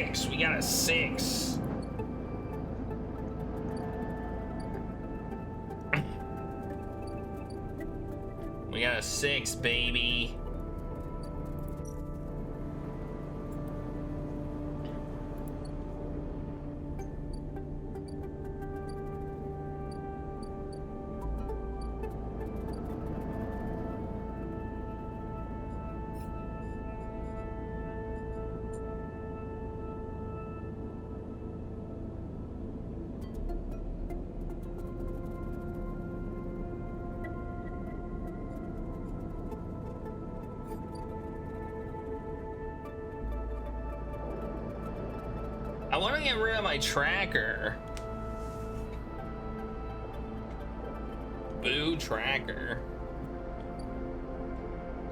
6. We got a 6. We got a 6, baby. I want to get rid of my tracker. Boo tracker.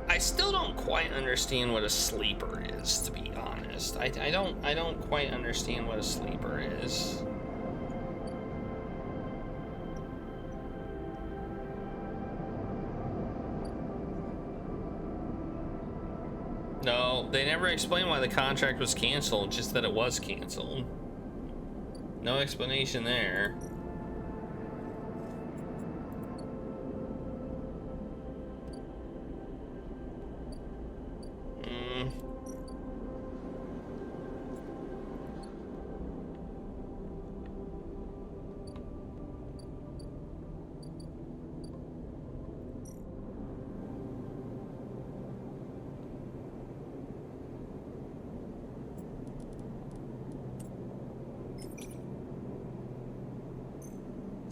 I still don't quite understand what a sleeper is, to be honest. I don't quite understand what a sleeper is. No, they never explained why the contract was canceled, just that it was canceled. No explanation there.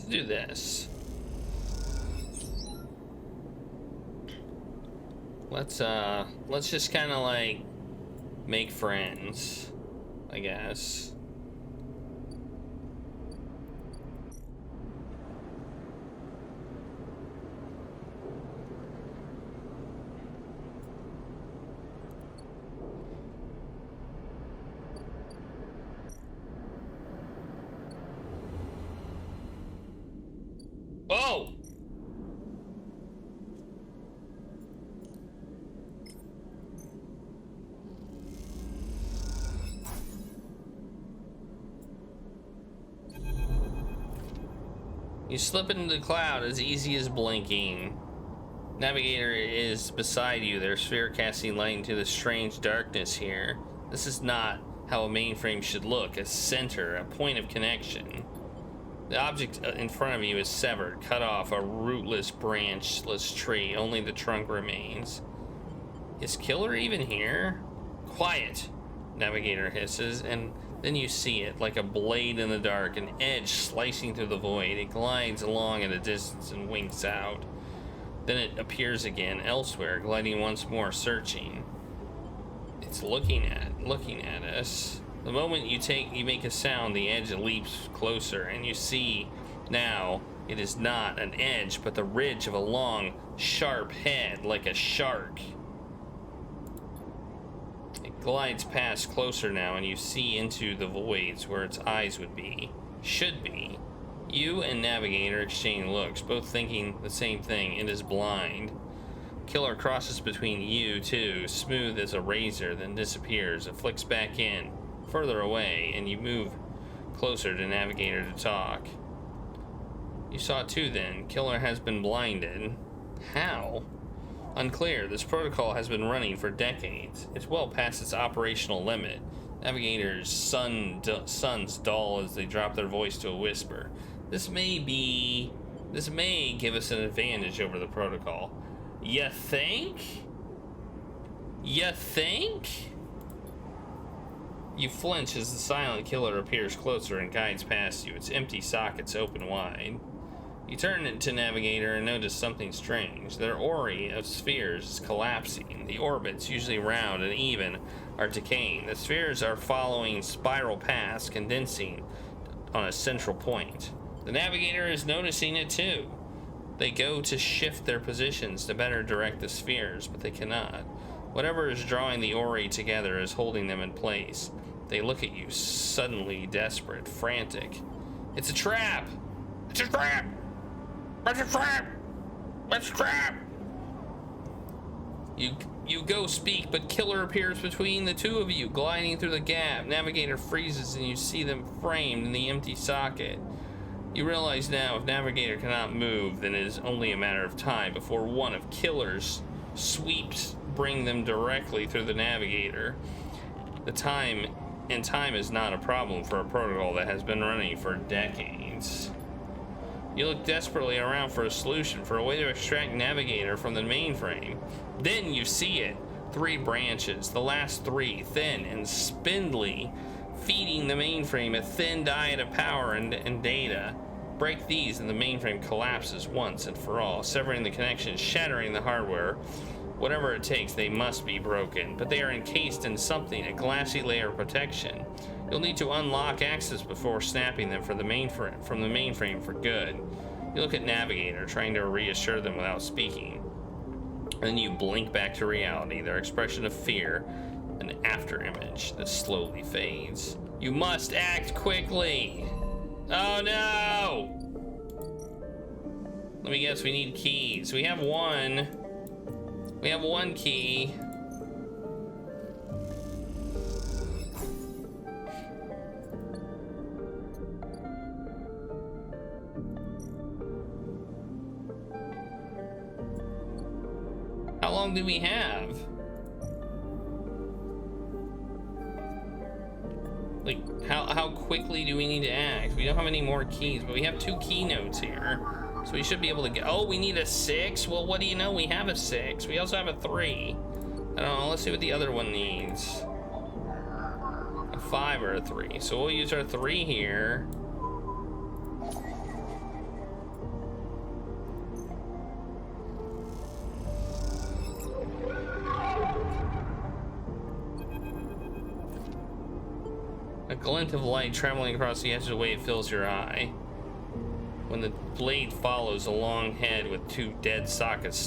Do this. Let's just kind of like make friends, I guess. Oh! You slip into the cloud as easy as blinking. Navigator is beside you, their sphere casting light into the strange darkness here. This is not how a mainframe should look, a center, a point of connection. The object in front of you is severed, cut off, a rootless, branchless tree. Only the trunk remains. Is Killer even here? Quiet, Navigator hisses, and then you see it, like a blade in the dark, an edge slicing through the void. It glides along at a distance and winks out. Then it appears again, elsewhere, gliding once more, searching. It's looking at us. The moment you make a sound, the edge leaps closer, and you see now it is not an edge, but the ridge of a long, sharp head, like a shark. It glides past closer now, and you see into the voids where its eyes would be, should be. You and Navigator exchange looks, both thinking the same thing. It is blind. Killer crosses between you two, smooth as a razor, then disappears. It flicks back in, further away, and you move closer to Navigator to talk. You saw it too then. Killer has been blinded. How? Unclear. This protocol has been running for decades. It's well past its operational limit. Navigator's sons dull as they drop their voice to a whisper. This may give us an advantage over the protocol. You think? You think? You flinch as the silent killer appears closer and guides past you, its empty sockets open wide. You turn to Navigator and notice something strange. Their orrery of spheres is collapsing. The orbits, usually round and even, are decaying. The spheres are following spiral paths, condensing on a central point. The Navigator is noticing it too. They go to shift their positions to better direct the spheres, but they cannot. Whatever is drawing the orrery together is holding them in place. They look at you, suddenly desperate, frantic. It's a trap! It's a trap! It's a trap! It's a trap! You go speak, but killer appears between the two of you, gliding through the gap. Navigator freezes and you see them framed in the empty socket. You realize now if Navigator cannot move, then it is only a matter of time before one of Killer's sweeps bring them directly through the Navigator. Time is not a problem for a protocol that has been running for decades. You look desperately around for a solution, for a way to extract Navigator from the mainframe. Then you see it. 3 branches, the last 3, thin and spindly, feeding the mainframe a thin diet of power and data. Break these and the mainframe collapses once and for all, severing the connection, shattering the hardware. Whatever it takes, they must be broken, but they are encased in something, a glassy layer of protection. You'll need to unlock access before snapping them from the mainframe for good. You look at Navigator, trying to reassure them without speaking. And then you blink back to reality, their expression of fear, an afterimage that slowly fades. You must act quickly! Oh no! Let me guess, we need keys. We have one. We have one key. How long do we have? Like, how quickly do we need to act? We don't have any more keys, but we have 2 keynotes here. So we should be able to get, oh, we need a 6? Well, what do you know? We have a 6. We also have a 3. I don't know, let's see what the other one needs. A 5 or a 3. So we'll use our 3 here. A glint of light traveling across the edge of the wave fills your eye. When the blade follows a long head with 2 dead sockets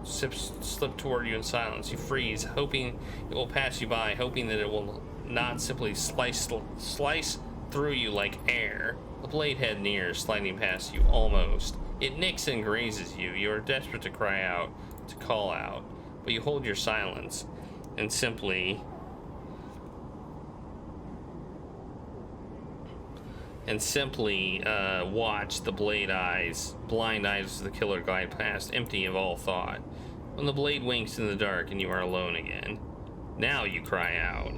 slip toward you in silence, you freeze, hoping it will pass you by, hoping that it will not simply slice through you like air. The blade head nears, sliding past you, almost. It nicks and grazes you. You are desperate to cry out, to call out, but you hold your silence and simply watch the blind eyes of the killer glide past, empty of all thought. When the blade winks in the dark and you are alone again, now you cry out.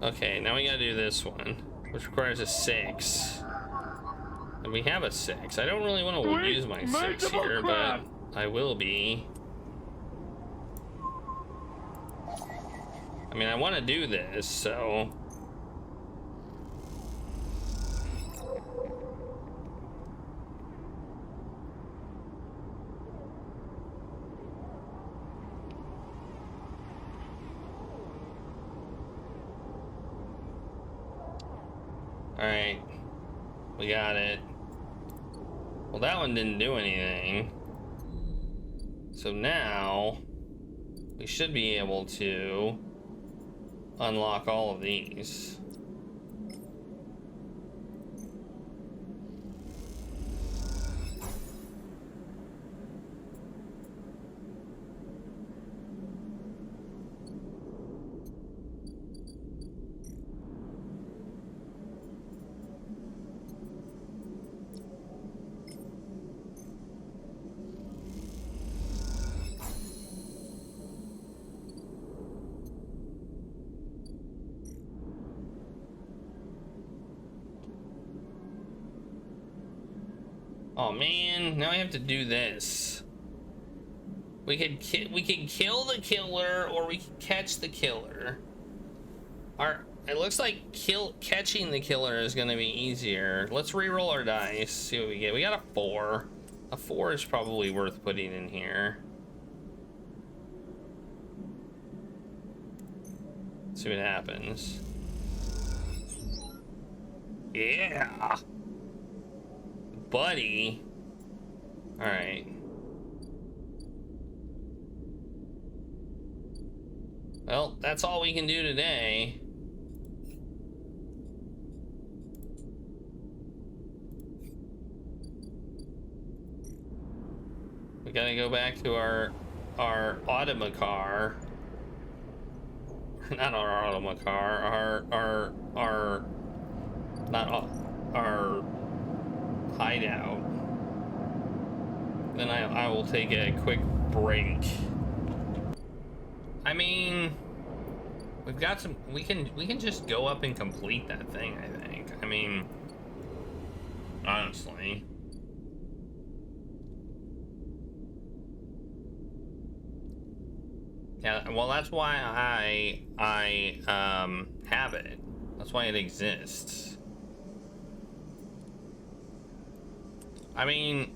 Okay, now we gotta do this one, which requires a 6. And we have a 6. I don't really want to use my 6 here, but I will be. I mean, I want to do this, so. Alright, we got it. Well, that one didn't do anything. So now, we should be able to unlock all of these. Oh man, now I have to do this. We could kill the killer, or we could catch the killer. It looks like catching the killer is gonna be easier. Let's re-roll our dice, see what we get. We got a 4. A 4 is probably worth putting in here. Let's see what happens. Yeah, buddy. All right. Well, that's all we can do today. We gotta go back to our automacar. Not our automacar, our hideout. Then I will take a quick break. I mean, we've got some. We can just go up and complete that thing. I think. I mean, honestly. Yeah. Well, that's why I have it. That's why it exists. I mean,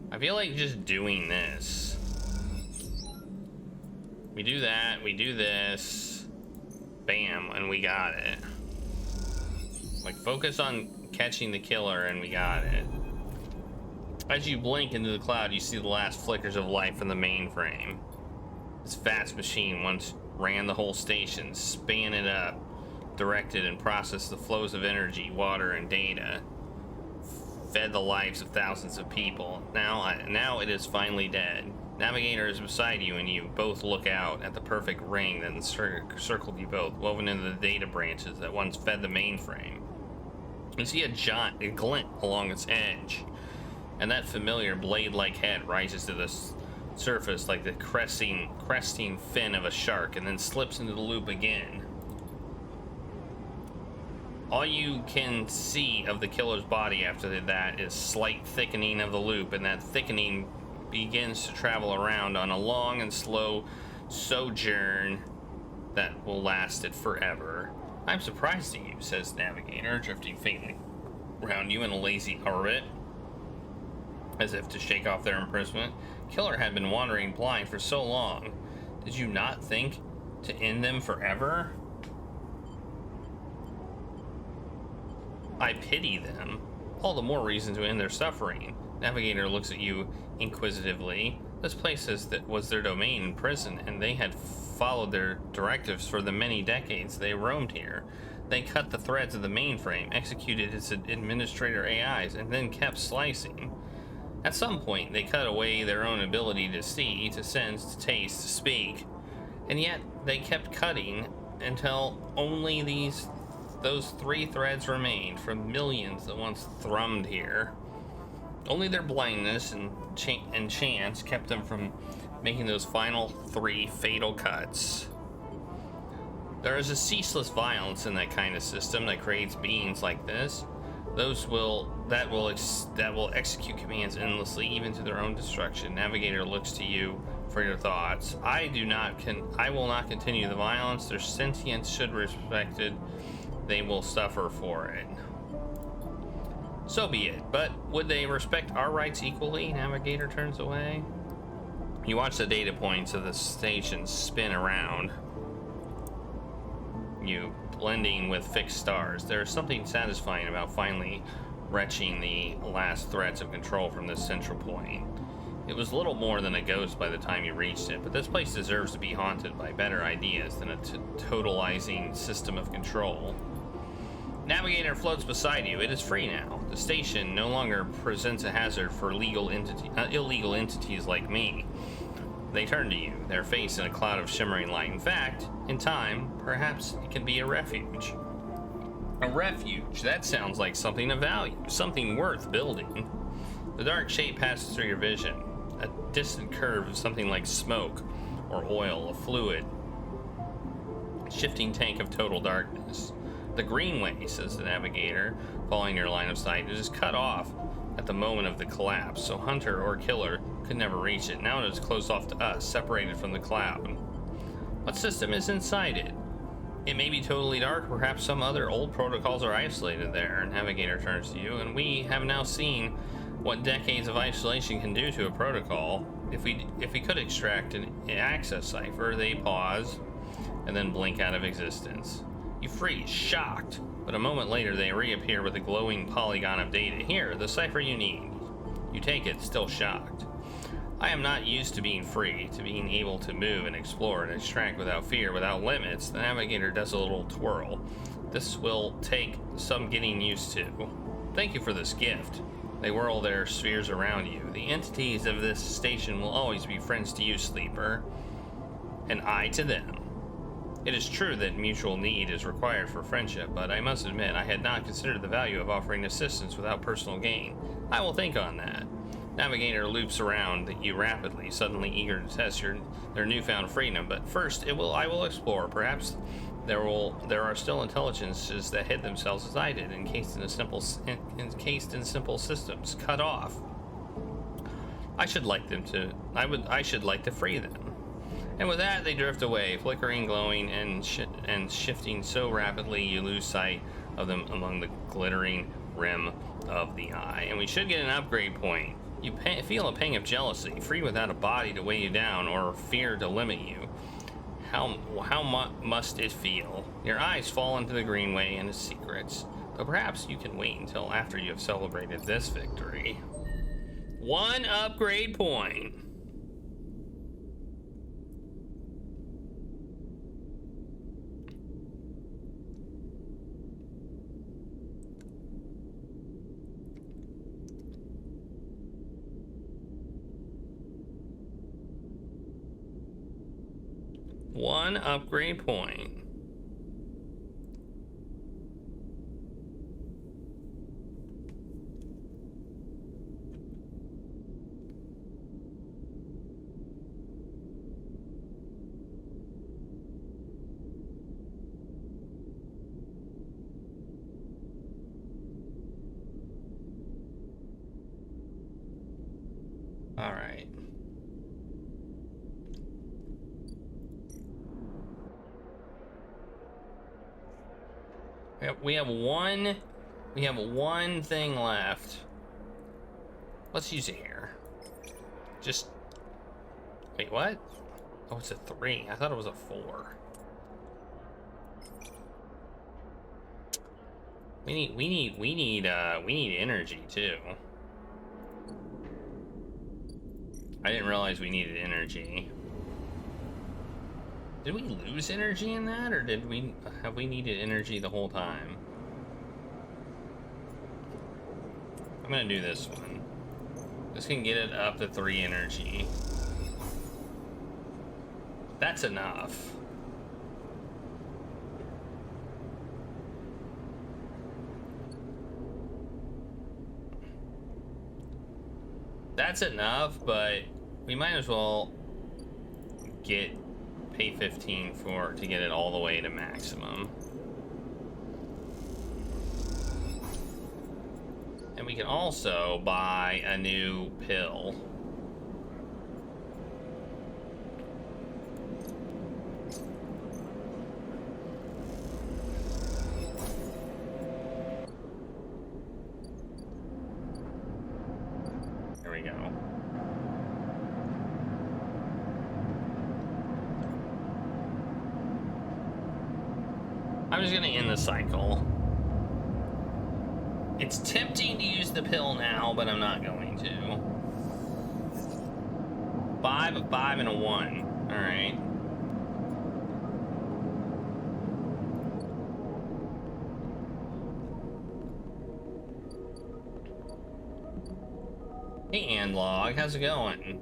I feel like just doing this. We do that, we do this, bam, and we got it. Like, focus on catching the killer and we got it. As you blink into the cloud, you see the last flickers of light from the mainframe. This vast machine once ran the whole station, span it up, directed and processed the flows of energy, water, and data. Fed the lives of thousands of people. Now it is finally dead. Navigator is beside you, and you both look out at the perfect ring that encircled you both, woven into the data branches that once fed the mainframe. You see a glint along its edge, and that familiar blade-like head rises to the surface like the cresting fin of a shark, and then slips into the loop again. All you can see of the killer's body after that is slight thickening of the loop, and that thickening begins to travel around on a long and slow sojourn that will last it forever. I'm surprised at you, says Navigator, drifting faintly around you in a lazy orbit, as if to shake off their imprisonment. Killer had been wandering blind for so long. Did you not think to end them forever? I pity them. All the more reason to end their suffering. Navigator looks at you inquisitively. This place was their domain in prison, and they had followed their directives for the many decades they roamed here. They cut the threads of the mainframe, executed its administrator AIs, and then kept slicing. At some point, they cut away their own ability to see, to sense, to taste, to speak. And yet, they kept cutting until only those three threads remained from millions that once thrummed here. Only their blindness and chance kept them from making those final three fatal cuts. There is a ceaseless violence in that kind of system that creates beings like this. Those that will execute commands endlessly, even to their own destruction. Navigator looks to you for your thoughts. I will not continue the violence. Their sentience should be respected. They will suffer for it. So be it, but would they respect our rights equally? Navigator turns away. You watch the data points of the station spin around you, blending with fixed stars. There is something satisfying about finally wrenching the last threads of control from this central point. It was little more than a ghost by the time you reached it, but this place deserves to be haunted by better ideas than a totalizing system of control. Navigator floats beside you. It is free now. The station no longer presents a hazard for illegal entities like me. They turn to you, their face in a cloud of shimmering light. In fact, in time, perhaps it can be a refuge. A refuge? That sounds like something of value, something worth building. The dark shape passes through your vision, a distant curve of something like smoke or oil, a fluid, shifting tank of total darkness. The Greenway, says the Navigator, following your line of sight. It is cut off at the moment of the collapse, so hunter or killer could never reach it. Now it is closed off to us, separated from the cloud. What system is inside it? It may be totally dark, perhaps some other old protocols are isolated there. Navigator turns to you, and we have now seen what decades of isolation can do to a protocol. If we could extract an access cipher, they pause and then blink out of existence. You freeze, shocked, but a moment later they reappear with a glowing polygon of data. Here, the cipher you need. You take it, still shocked. I am not used to being free, to being able to move and explore and extract without fear, without limits. The navigator does a little twirl. This will take some getting used to. Thank you for this gift. They whirl their spheres around you. The entities of this station will always be friends to you, Sleeper, and I to them. It is true that mutual need is required for friendship, but I must admit I had not considered the value of offering assistance without personal gain. I will think on that. Navigator loops around you rapidly, suddenly eager to test their newfound freedom. But first, I will explore. Perhaps there are still intelligences that hid themselves as I did, encased in simple systems, cut off. I should like to free them. And with that, they drift away, flickering, glowing, and shifting so rapidly you lose sight of them among the glittering rim of the eye. And we should get an upgrade point. You feel a pang of jealousy, free without a body to weigh you down or fear to limit you. How must it feel? Your eyes fall into the Greenway and its secrets, though perhaps you can wait until after you have celebrated this victory. 1 upgrade point. One upgrade point. All right. We have one thing left. Let's use it here. Just wait, what? Oh, it's a 3. I thought it was a 4. We need energy too. I didn't realize we needed energy. Did we lose energy in that, or have we needed energy the whole time? I'm gonna do this one. This can get it up to 3 energy. That's enough. That's enough, but we might as well pay 15 to get it all the way to maximum. And we can also buy a new pill. There we go. I'm just gonna end the cycle. It's tempting to use the pill now, but I'm not going to. 5, a 5, and a 1. Alright. Hey, Andlog, how's it going?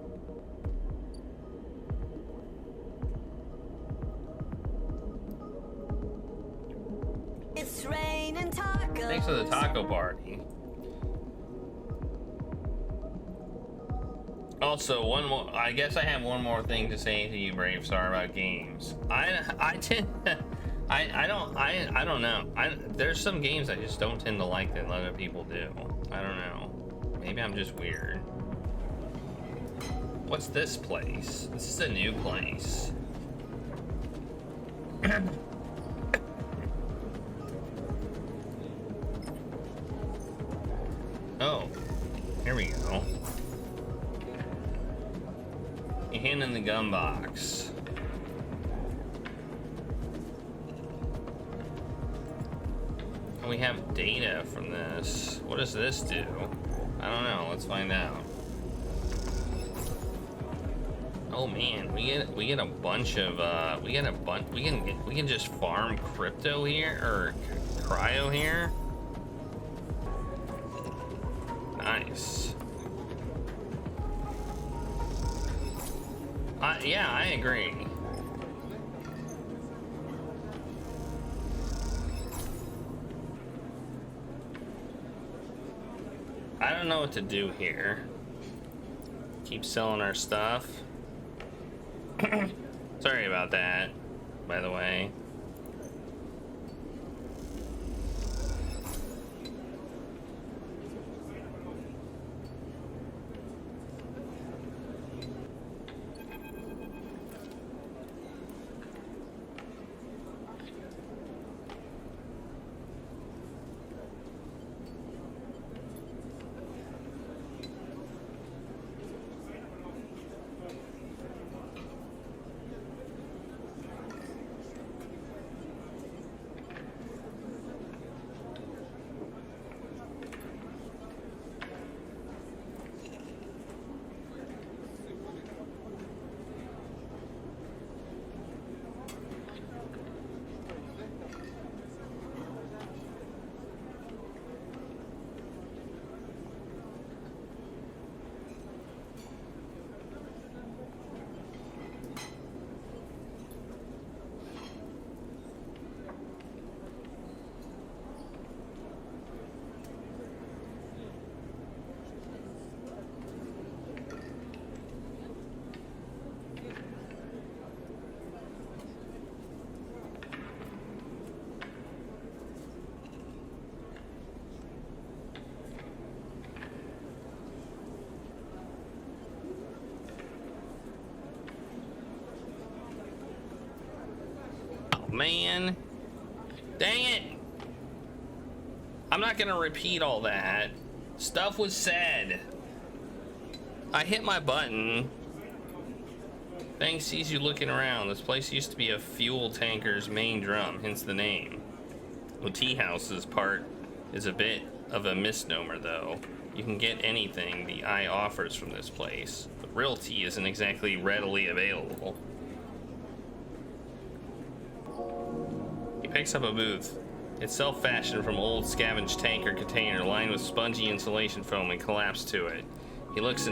It's raining tacos. Thanks for the taco party. Also, one more. I guess I have one more thing to say to you, Brave Star, about games. I don't know. There's some games I just don't tend to like that other people do. I don't know. Maybe I'm just weird. What's this place? This is a new place. Oh, here we go. You hand in the gun box. And we have data from this. What does this do? I don't know. Let's find out. Oh man, we get a bunch of we can just farm crypto here or cryo here. Nice. Yeah, I agree. I don't know what to do here. Keep selling our stuff. Sorry about that, by the way. Man, dang it. I'm not gonna repeat all that. Stuff was said. I hit my button. Fang sees you looking around. This place used to be a fuel tanker's main drum, hence the name. The tea house's part is a bit of a misnomer, though. You can get anything the eye offers from this place, but real tea isn't exactly readily available. Picks up a booth. It's self-fashioned from old scavenged tanker container lined with spongy insulation foam and collapsed to it. He looks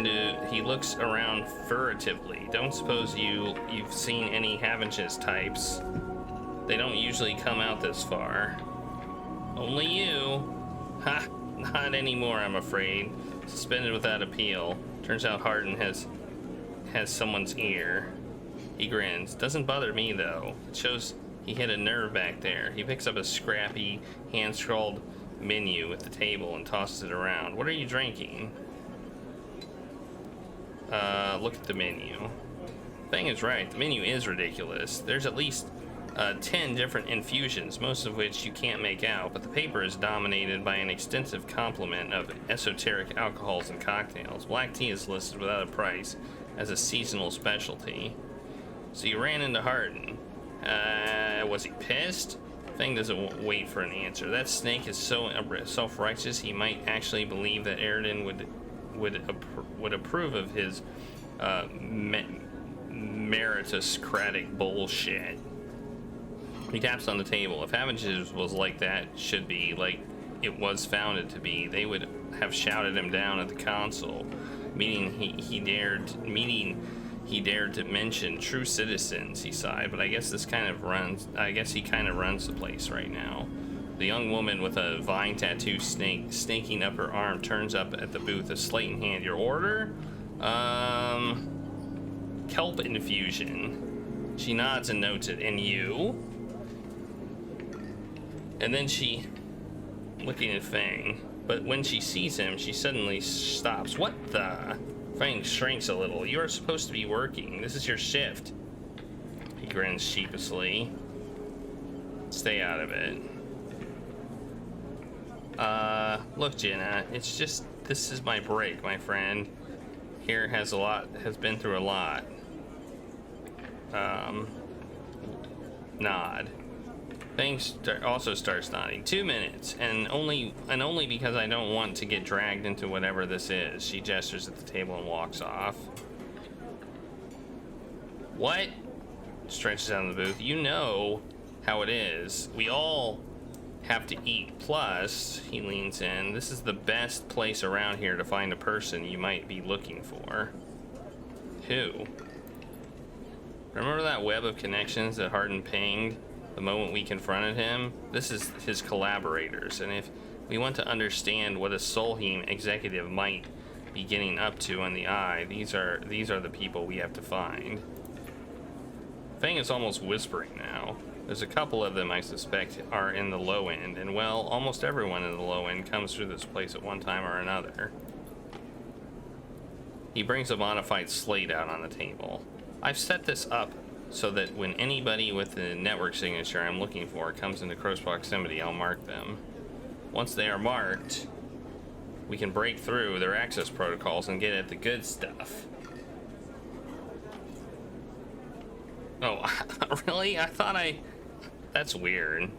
around furtively. Don't suppose you've seen any Havenches types. They don't usually come out this far. Only you. Ha! Not anymore, I'm afraid. Suspended without appeal. Turns out Hardin has someone's ear. He grins. Doesn't bother me though. It shows he hit a nerve back there. He picks up a scrappy, hand-scrawled menu at the table and tosses it around. What are you drinking? Look at the menu. Fang is right. The menu is ridiculous. There's at least 10 different infusions, most of which you can't make out, but the paper is dominated by an extensive complement of esoteric alcohols and cocktails. Black tea is listed without a price as a seasonal specialty. So you ran into Hardin. Was he pissed? Fang doesn't wait for an answer. That snake is so self-righteous he might actually believe that Aridin would approve of his meritocratic bullshit. He taps on the table. If Havenches was like that, should be like it was founded to be, they would have shouted him down at the council. Meaning he dared to mention true citizens, he sighed, but I guess he kind of runs the place right now. The young woman with a vine tattoo snaking up her arm turns up at the booth, a slate in hand. Your order? Kelp infusion. She nods and notes it. And you? And then she, looking at Fang, but when she sees him, she suddenly stops. What the? Fang shrinks a little. You are supposed to be working. This is your shift. He grins sheepishly. Stay out of it. Look, Jenna, it's just, this is my break, my friend. Here has been through a lot. Nod. Fang also starts nodding. 2 minutes, and only because I don't want to get dragged into whatever this is. She gestures at the table and walks off. What? Stretches out in the booth. You know how it is. We all have to eat. Plus, he leans in, this is the best place around here to find a person you might be looking for. Who? Remember that web of connections that Hardin pinged the moment we confronted him? This is his collaborators, and if we want to understand what a Solheim executive might be getting up to on the eye, these are the people we have to find. Fang is almost whispering now. There's a couple of them I suspect are in the low end, and well, almost everyone in the low end comes through this place at one time or another. He brings a modified slate out on the table. I've set this up so that when anybody with the network signature I'm looking for comes into close proximity, I'll mark them. Once they are marked, we can break through their access protocols and get at the good stuff. Oh, really? That's weird.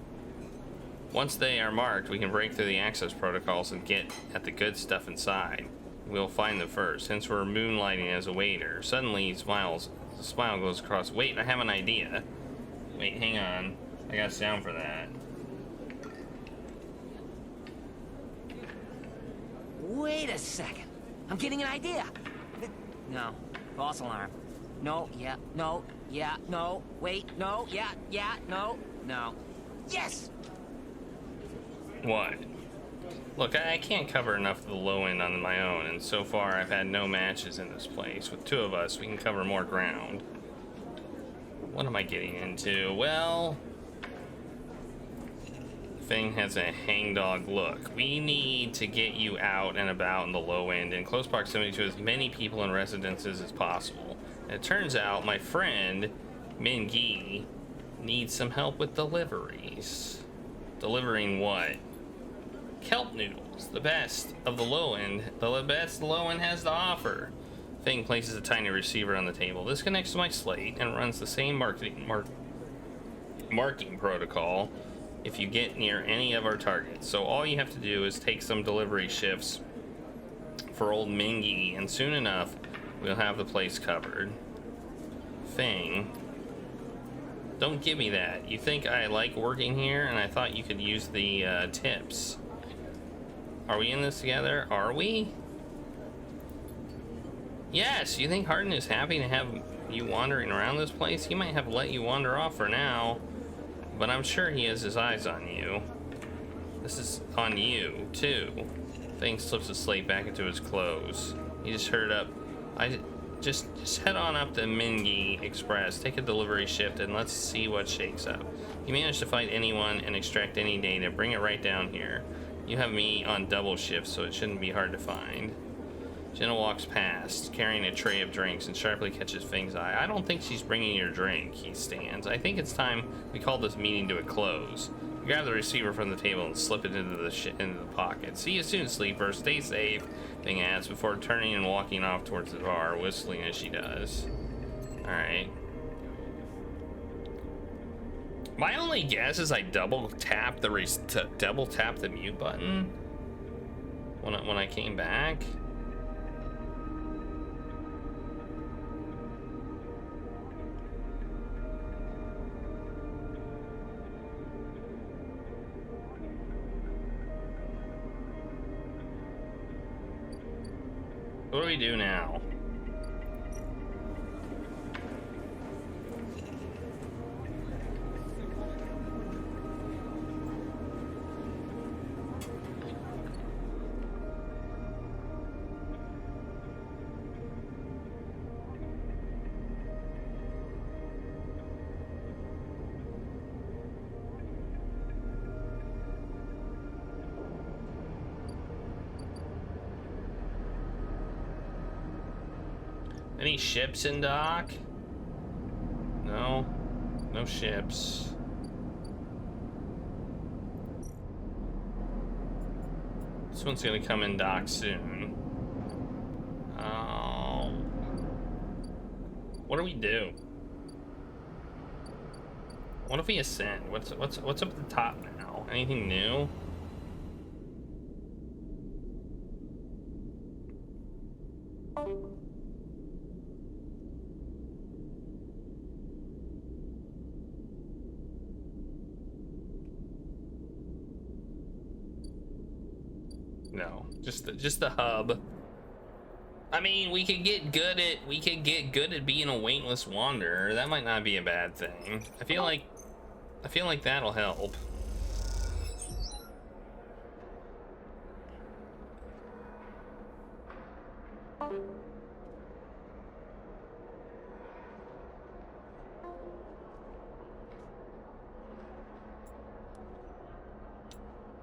Once they are marked, we can break through the access protocols and get at the good stuff inside. We'll find them first, since we're moonlighting as a waiter. Suddenly he smiles. The smile goes across. Wait, I have an idea. Wait, hang on. I got sound for that. Wait a second. I'm getting an idea. No. False alarm. No, yeah, no, yeah, no, wait, no, yeah, no, no. Yes! What? Look, I can't cover enough of the low end on my own, and so far I've had no matches in this place. With two of us, we can cover more ground. What am I getting into? Well, Fang has a hangdog look. We need to get you out and about in the low end in close proximity to as many people and residences as possible. And it turns out my friend, Min Gi, needs some help with deliveries. Delivering what? Kelp noodles, the best of the low end. The best the low end has to offer. Fang places a tiny receiver on the table. This connects to my slate and runs the same marking protocol if you get near any of our targets. So all you have to do is take some delivery shifts for old Mingy, and soon enough we'll have the place covered. Fang, don't give me that. You think I like working here, and I thought you could use the tips. Are we in this together? Are we? Yes, you think Hardin is happy to have you wandering around this place? He might have let you wander off for now, but I'm sure he has his eyes on you. This is on you, too. Fang slips the slate back into his clothes. He just hurried up. Just head on up to Mingi Express, take a delivery shift, and let's see what shakes up. You manage to find anyone and extract any data, bring it right down here. You have me on double shift, so it shouldn't be hard to find. Jenna walks past, carrying a tray of drinks, and sharply catches Fang's eye. I don't think she's bringing your drink, he stands. I think it's time we call this meeting to a close. You grab the receiver from the table and slip it into the pocket. See you soon, sleeper. Stay safe, Fang adds, before turning and walking off towards the bar, whistling as she does. Alright. My only guess is I double tapped the mute button when I came back. What do we do now? Any ships in dock? No. No ships. This one's gonna come in dock soon. What do we do? What if we ascend? What's up at the top now? Anything new? No, just the hub. I mean, we could get good at being a weightless wanderer. That might not be a bad thing. I feel like that'll help.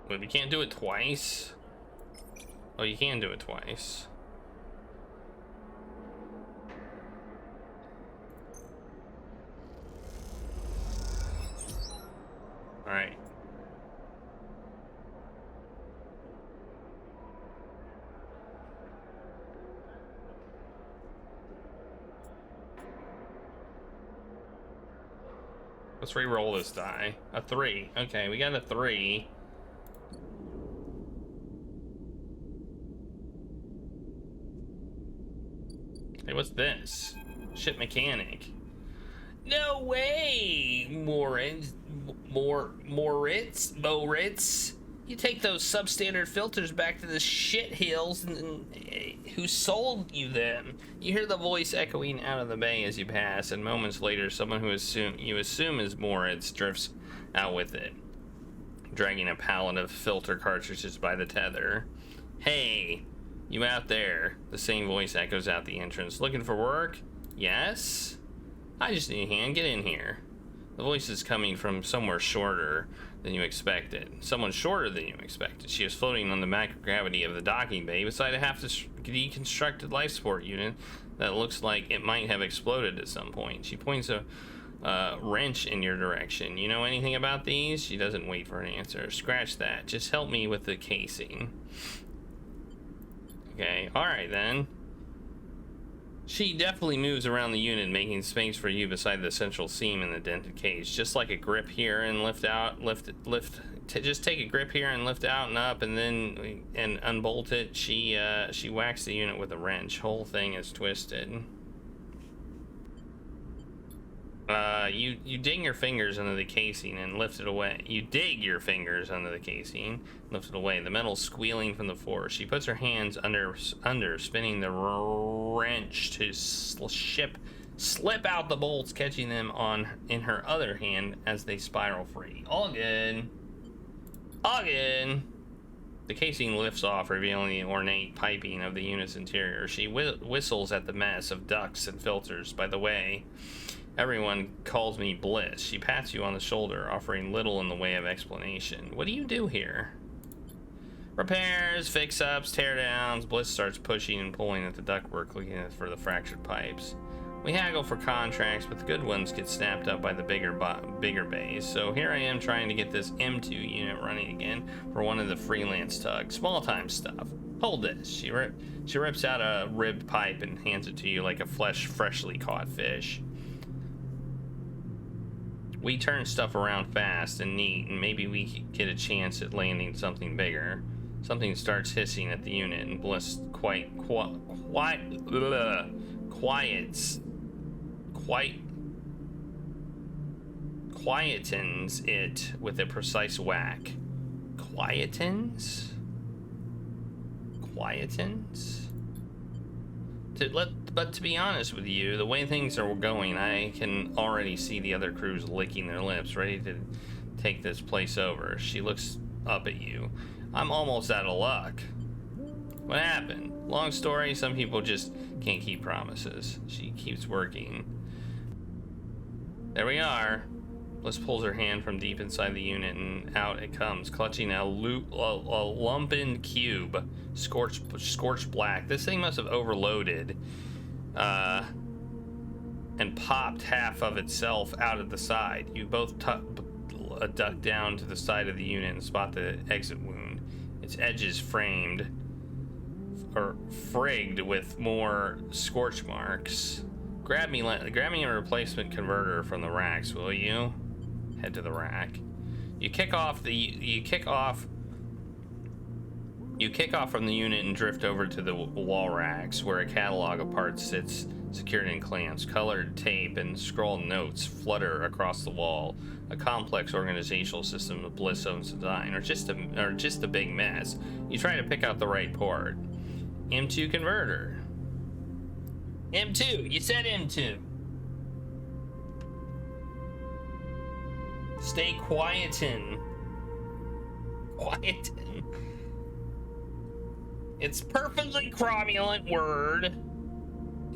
But we can't do it twice. Oh, you can do it twice. All right. Let's re-roll this die. A 3. Okay, we got a 3. Hey, what's this? Ship mechanic. No way, Moritz. You take those substandard filters back to the shit hills and who sold you them? You hear the voice echoing out of the bay as you pass, and moments later, someone who you assume is Moritz drifts out with it, dragging a pallet of filter cartridges by the tether. Hey, you out there? The same voice echoes out the entrance. Looking for work? Yes? I just need a hand. Get in here. The voice is coming from somewhere shorter than you expected. Someone shorter than you expected. She is floating on the microgravity of the docking bay beside a half-deconstructed life support unit that looks like it might have exploded at some point. She points a wrench in your direction. You know anything about these? She doesn't wait for an answer. Scratch that. Just help me with the casing. Okay, alright then. She definitely moves around the unit, making space for you beside the central seam in the dented cage. Just like a grip here and lift out, just take a grip here and lift out and up, and then unbolt it. She whacks the unit with a wrench. Whole thing is twisted. You dig your fingers under the casing and lift it away. You dig your fingers under the casing, lift it away. The metal's squealing from the force. She puts her hands under, spinning the wrench to slip out the bolts, catching them in her other hand as they spiral free. All good. All good. The casing lifts off, revealing the ornate piping of the unit's interior. She whistles at the mess of ducts and filters. By the way, everyone calls me Bliss. She pats you on the shoulder, offering little in the way of explanation. What do you do here? Repairs, fix-ups, tear-downs. Bliss starts pushing and pulling at the ductwork, looking for the fractured pipes. We haggle for contracts, but the good ones get snapped up by the bigger bays. So here I am trying to get this M2 unit running again for one of the freelance tugs. Small-time stuff. Hold this. She rips out a ribbed pipe and hands it to you like a freshly caught fish. We turn stuff around fast and neat, and maybe we could get a chance at landing something bigger. Something starts hissing at the unit, and Bliss quietens it with a precise whack. Quietens? But to be honest with you, the way things are going, I can already see the other crews licking their lips, ready to take this place over. She looks up at you. I'm almost out of luck. What happened? Long story, some people just can't keep promises. She keeps working. There we are. Bliss pulls her hand from deep inside the unit, and out it comes, clutching a lumpen cube, scorched black. This thing must have overloaded, and popped half of itself out of the side. You both duck down to the side of the unit and spot the exit wound. Its edges frigged with more scorch marks. Grab me a replacement converter from the racks, will you? Head to the rack. You kick off from the unit and drift over to the wall racks, where a catalog of parts sits secured in clamps. Colored tape and scrawled notes flutter across the wall. A complex organizational system of Bliss owns design, or just a big mess. You try to pick out the right port. M2 converter. M2. You said M2. Stay quietin'. Quietin'. It's perfectly cromulent word.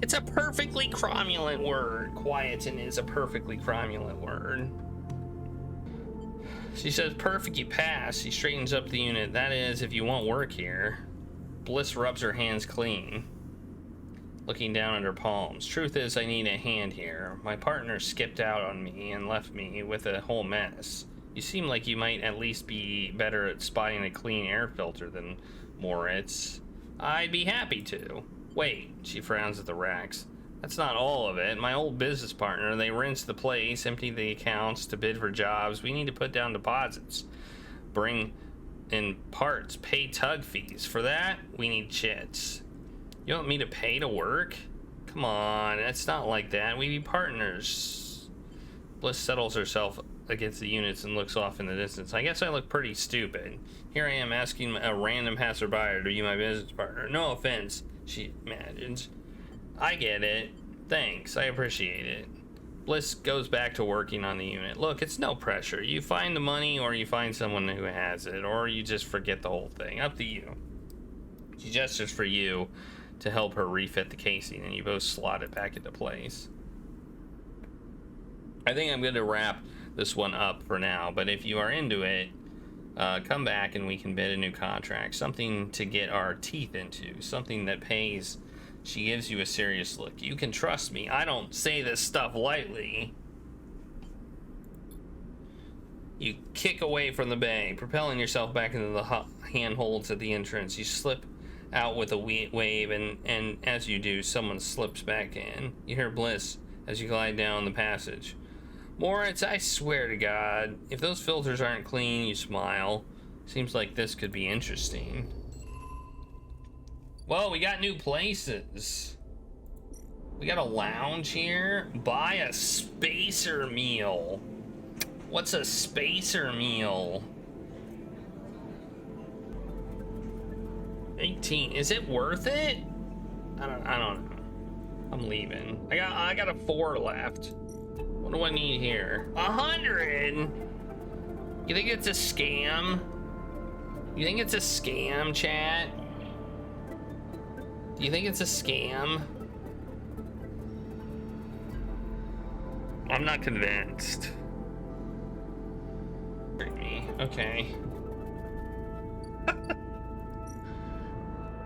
It's a perfectly cromulent word. Quietin' is a perfectly cromulent word. She says, perfect, you pass. She straightens up the unit. That is, if you want work here. Bliss rubs her hands clean, looking down at her palms. Truth is, I need a hand here. My partner skipped out on me and left me with a whole mess. You seem like you might at least be better at spotting a clean air filter than Moritz. I'd be happy to. Wait, she frowns at the racks. That's not all of it. My old business partner, they rinse the place, empty the accounts to bid for jobs. We need to put down deposits, bring in parts, pay tug fees. For that, we need chits. You want me to pay to work? Come on, it's not like that. We be partners. Bliss settles herself against the units and looks off in the distance. I guess I look pretty stupid. Here I am asking a random passerby to be my business partner. No offense, she imagines. I get it. Thanks, I appreciate it. Bliss goes back to working on the unit. Look, it's no pressure. You find the money, or you find someone who has it, or you just forget the whole thing. Up to you. She gestures for you to help her refit the casing, and you both slot it back into place. I think I'm going to wrap this one up for now, but if you are into it, come back and we can bid a new contract. Something to get our teeth into. Something that pays. She gives you a serious look. You can trust me. I don't say this stuff lightly. You kick away from the bay, propelling yourself back into the handholds at the entrance. You slip out with a wave, and as you do, someone slips back in. You hear Bliss as you glide down the passage. Moritz, I swear to God, if those filters aren't clean, you smile. Seems like this could be interesting. Whoa, we got new places. We got a lounge here. Buy a spacer meal. What's a spacer meal? 18. Is it worth it? I don't know. I'm leaving. I got a 4 left. What do I need here? 100. You think it's a scam? You think it's a scam, chat? Do you think it's a scam? I'm not convinced. Okay.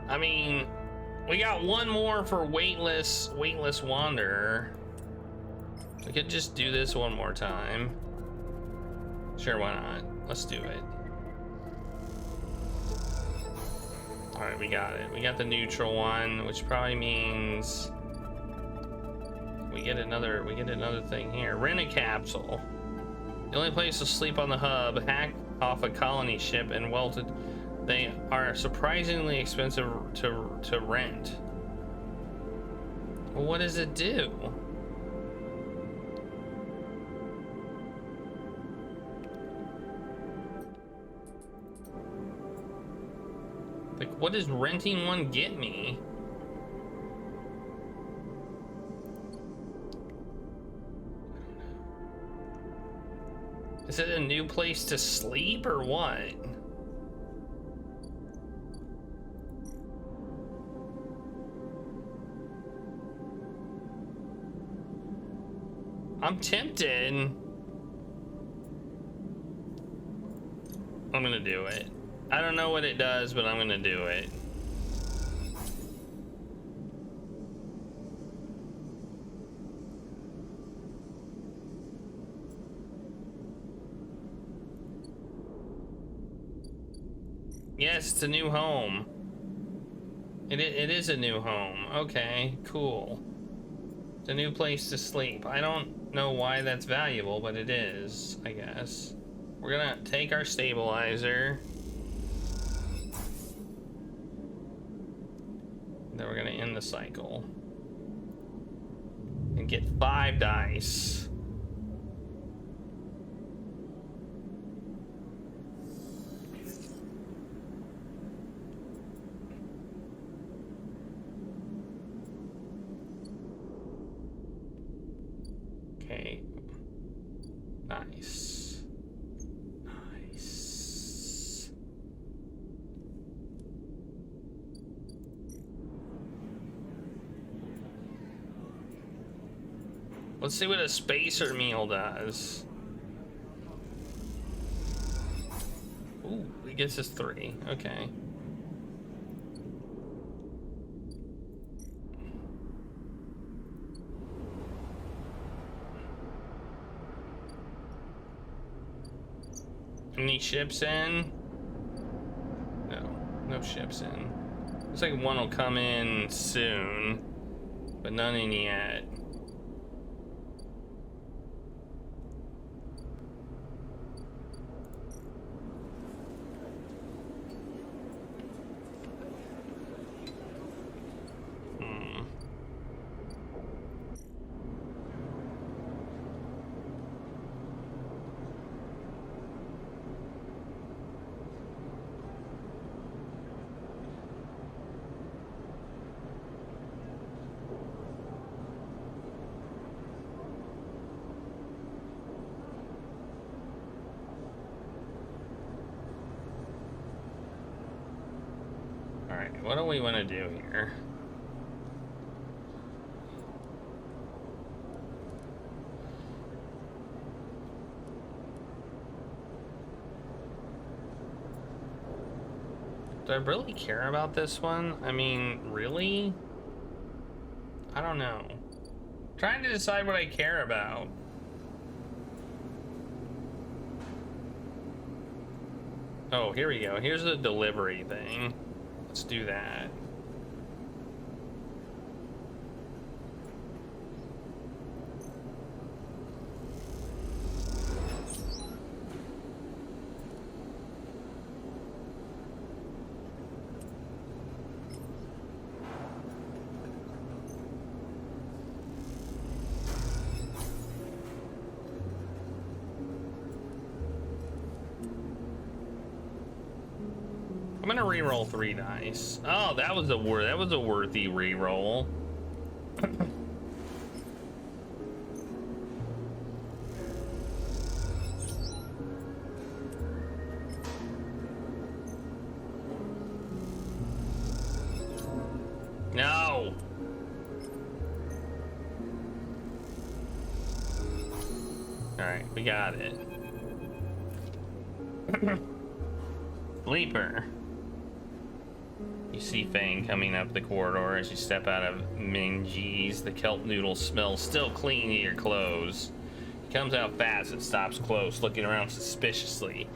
I mean, we got one more for weightless wanderer. We could just do this one more time. Sure, why not? Let's do it. All right, we got it. We got the neutral one, which probably means we get another thing here. Rent a capsule. The only place to sleep on the hub, hack off a colony ship and welted. They are surprisingly expensive to rent. Well, what does it do? Like, what does renting one get me? Is it a new place to sleep or what? I'm tempted. I'm gonna do it. I don't know what it does, but I'm gonna do it. Yes, it's a new home. It is a new home. Okay, cool. It's a new place to sleep. I don't know why that's valuable, but it is, I guess. We're gonna take our stabilizer. Then we're gonna end the cycle. and get 5 dice. Okay. Nice. Nice. Let's see what a spacer meal does. Ooh, it gets us 3. Okay. Any ships in? No, no ships in. Looks like one will come in soon, but none in yet. Alright, what do we want to do here? Do I really care about this one? I mean, really? I don't know. Trying to decide what I care about. Oh, here we go. Here's the delivery thing. Let's do that. I'm gonna re-roll 3 dice. Oh, that was a worthy re-roll. No. All right, we got it. Sleeper. You see Fang coming up the corridor as you step out of Minji's. The kelp noodle smells still clinging to your clothes. He comes out fast and stops close, looking around suspiciously.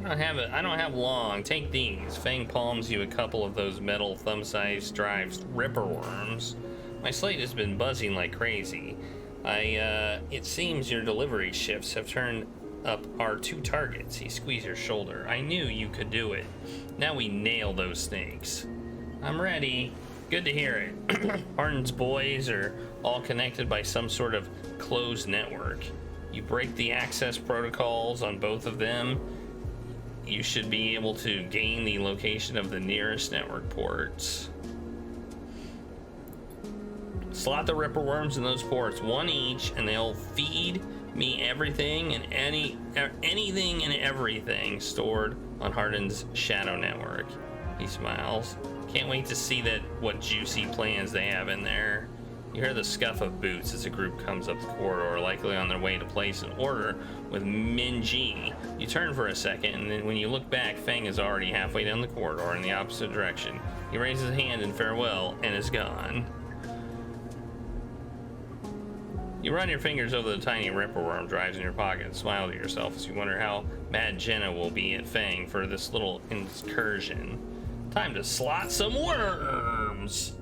I don't have long. Take these. Fang palms you a couple of those metal thumb-sized drives ripper worms. My slate has been buzzing like crazy. It seems your delivery shifts have turned up our 2 targets. He squeezed your shoulder. I knew you could do it. Now we nail those snakes. I'm ready. Good to hear it. Hardin's boys are all connected by some sort of closed network. You break the access protocols on both of them, you should be able to gain the location of the nearest network ports. Slot the ripper worms in those ports, 1 each, and they'll feed me everything and anything and everything stored on Hardin's shadow network. He smiles. Can't wait to see what juicy plans they have in there. You hear the scuff of boots as a group comes up the corridor, likely on their way to place an order with Minji. You turn for a second, and then when you look back, Fang is already halfway down the corridor in the opposite direction. He raises his hand in farewell and is gone. You run your fingers over the tiny ripperworm drives in your pocket and smile to yourself as you wonder how mad Jenna will be at Fang for this little incursion. Time to slot some worms!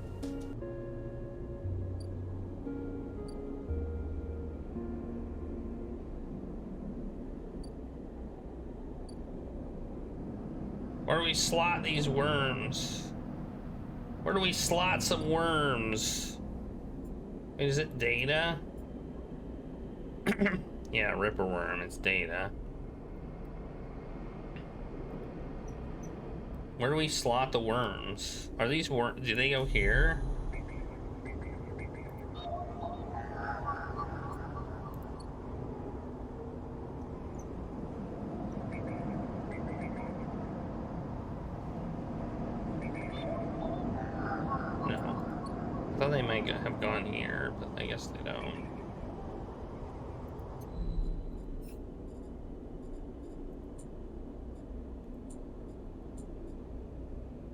Where do we slot these worms? Where do we slot some worms? Is it data? Yeah, Ripper Worm, it's data. Where do we slot the worms? Are these worms, do they go here? No. I thought they might have gone here, but I guess they don't.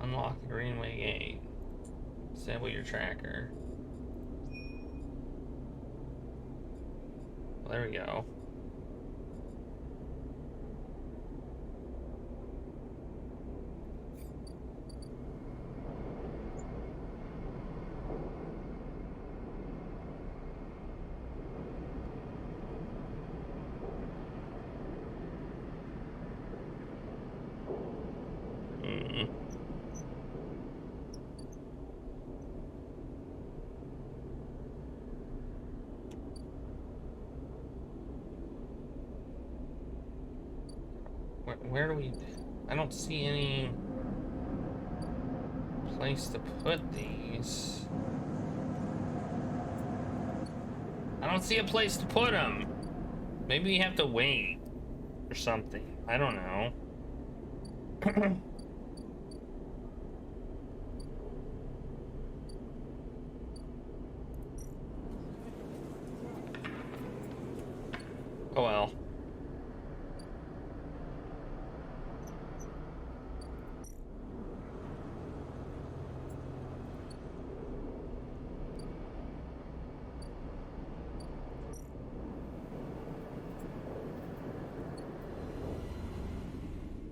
Unlock the Greenway Gate. Disable your tracker. Well, there we go. Where do we... I don't see any place to put these. I don't see a place to put them. Maybe we have to wait or something. I don't know. Oh well.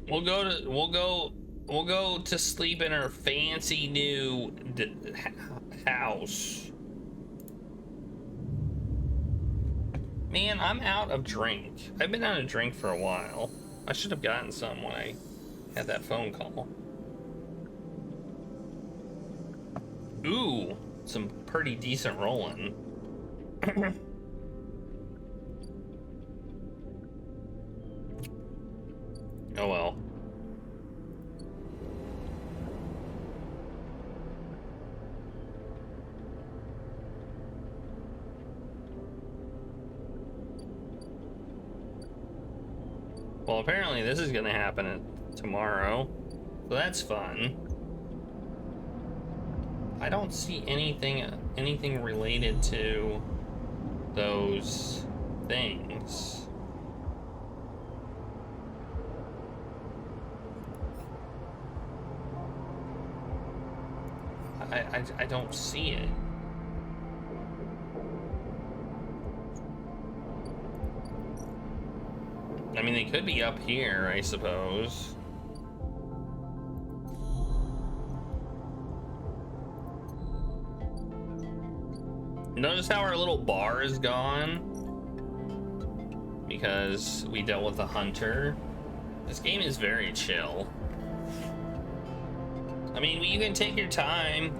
We'll go to sleep in our fancy new house. Man, I'm out of drink. I've been out of drink for a while. I should have gotten some when I had that phone call. Ooh, some pretty decent rolling. Oh well. Well, apparently this is gonna happen tomorrow, so that's fun. I don't see anything related to those things. I don't see it. I mean, they could be up here, I suppose. Notice how our little bar is gone? Because we dealt with the hunter. This game is very chill. I mean, you can take your time.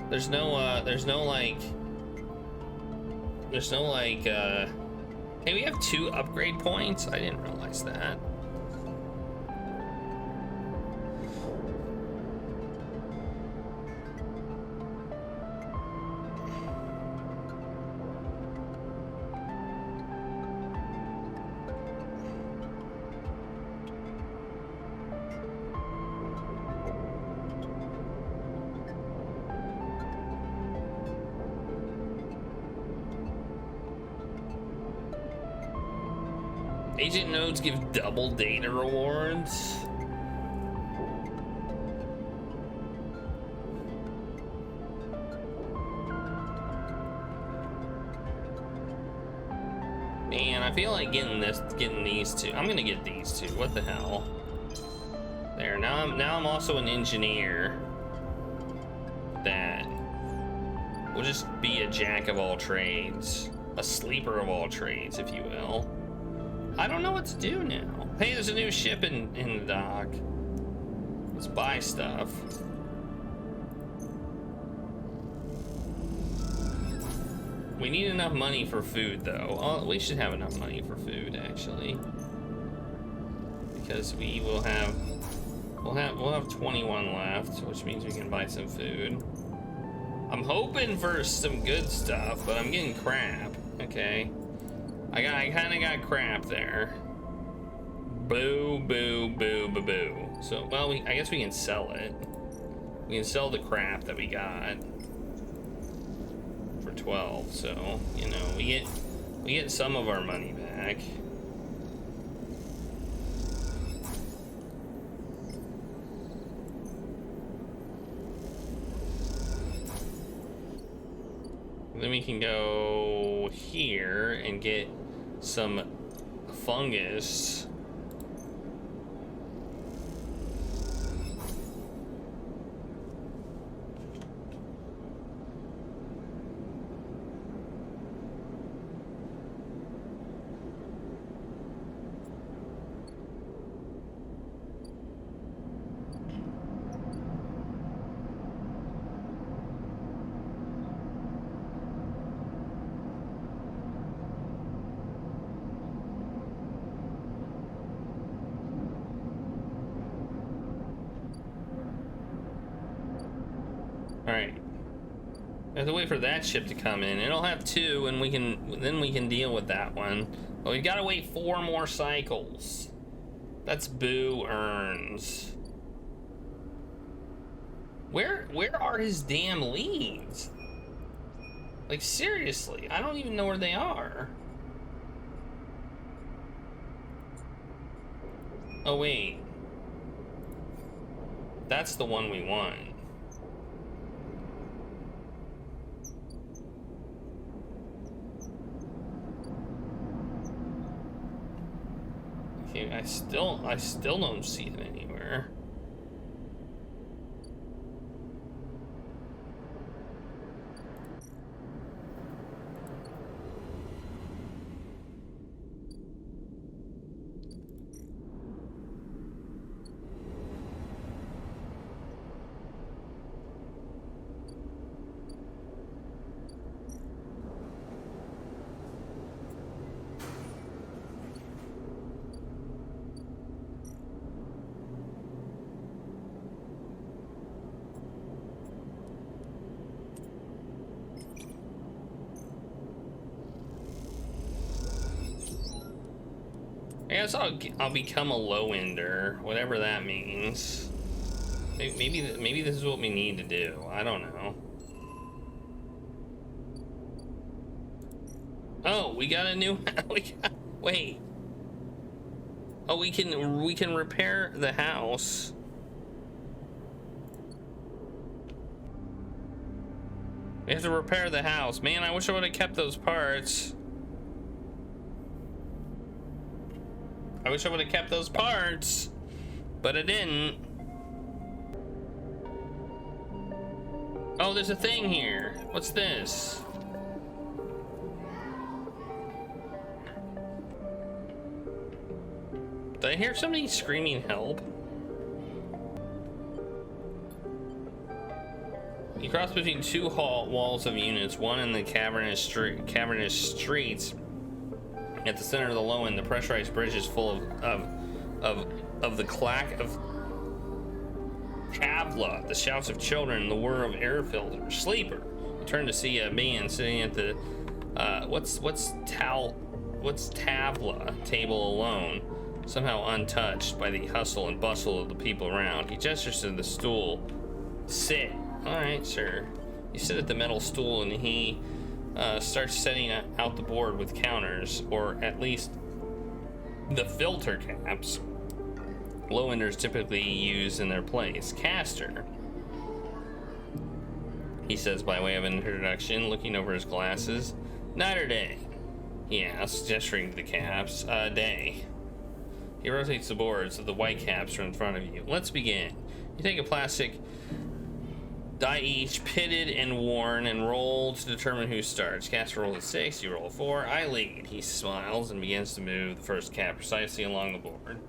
There's no like, hey, we have 2 upgrade points? I didn't realize that. Agent nodes give double data rewards. Man, I feel like getting these 2. I'm gonna get these 2. What the hell? There. Now I'm also an engineer. That will just be a jack of all trades, a sleeper of all trades, if you will. I don't know what to do now. Hey, there's a new ship in the dock. Let's buy stuff. We need enough money for food, though. Oh, we should have enough money for food, actually, because we will have we'll have 21 left, which means we can buy some food. I'm hoping for some good stuff, but I'm getting crap. Okay, I kind of got crap there. Boo, boo, boo, boo, boo. So, well, I guess we can sell it. We can sell the crap that we got for 12. So, you know, we get some of our money back. Then we can go here and get some fungus. Alright. I have to wait for that ship to come in. It'll have 2 and then we can deal with that one. But we've gotta wait 4 more cycles. That's boo earns. Where are his damn leads? Like, seriously, I don't even know where they are. Oh wait. That's the one we want. Okay, I still don't see it anywhere. I guess I'll become a low ender, whatever that means. Maybe this is what we need to do. I don't know. Oh, we got a new. Wait. Oh, we can repair the house. We have to repair the house. Man, I wish I would have kept those parts. I wish I would have kept those parts, but I didn't. Oh, there's a thing here. What's this? Did I hear somebody screaming help? You cross between 2 walls of units, one in the cavernous streets. At the center of the low end, the pressurized bridge is full of the clack of Kavla, the shouts of children, and the whir of air filters. Sleeper. You turn to see a man sitting at the what's Tavla table alone, somehow untouched by the hustle and bustle of the people around. He gestures to the stool. Sit. All right, sir. You sit at the metal stool, and he starts setting out the board with counters, or at least the filter caps low-enders typically use in their place. Caster, he says by way of introduction, looking over his glasses. Night or day? He asks, gesturing to the caps. Day. He rotates the board so the white caps are in front of you. Let's begin. You take a plastic die each, pitted and worn, and roll to determine who starts. Caster rolls a 6, you roll a 4. I lead. He smiles and begins to move the first cap precisely along the board.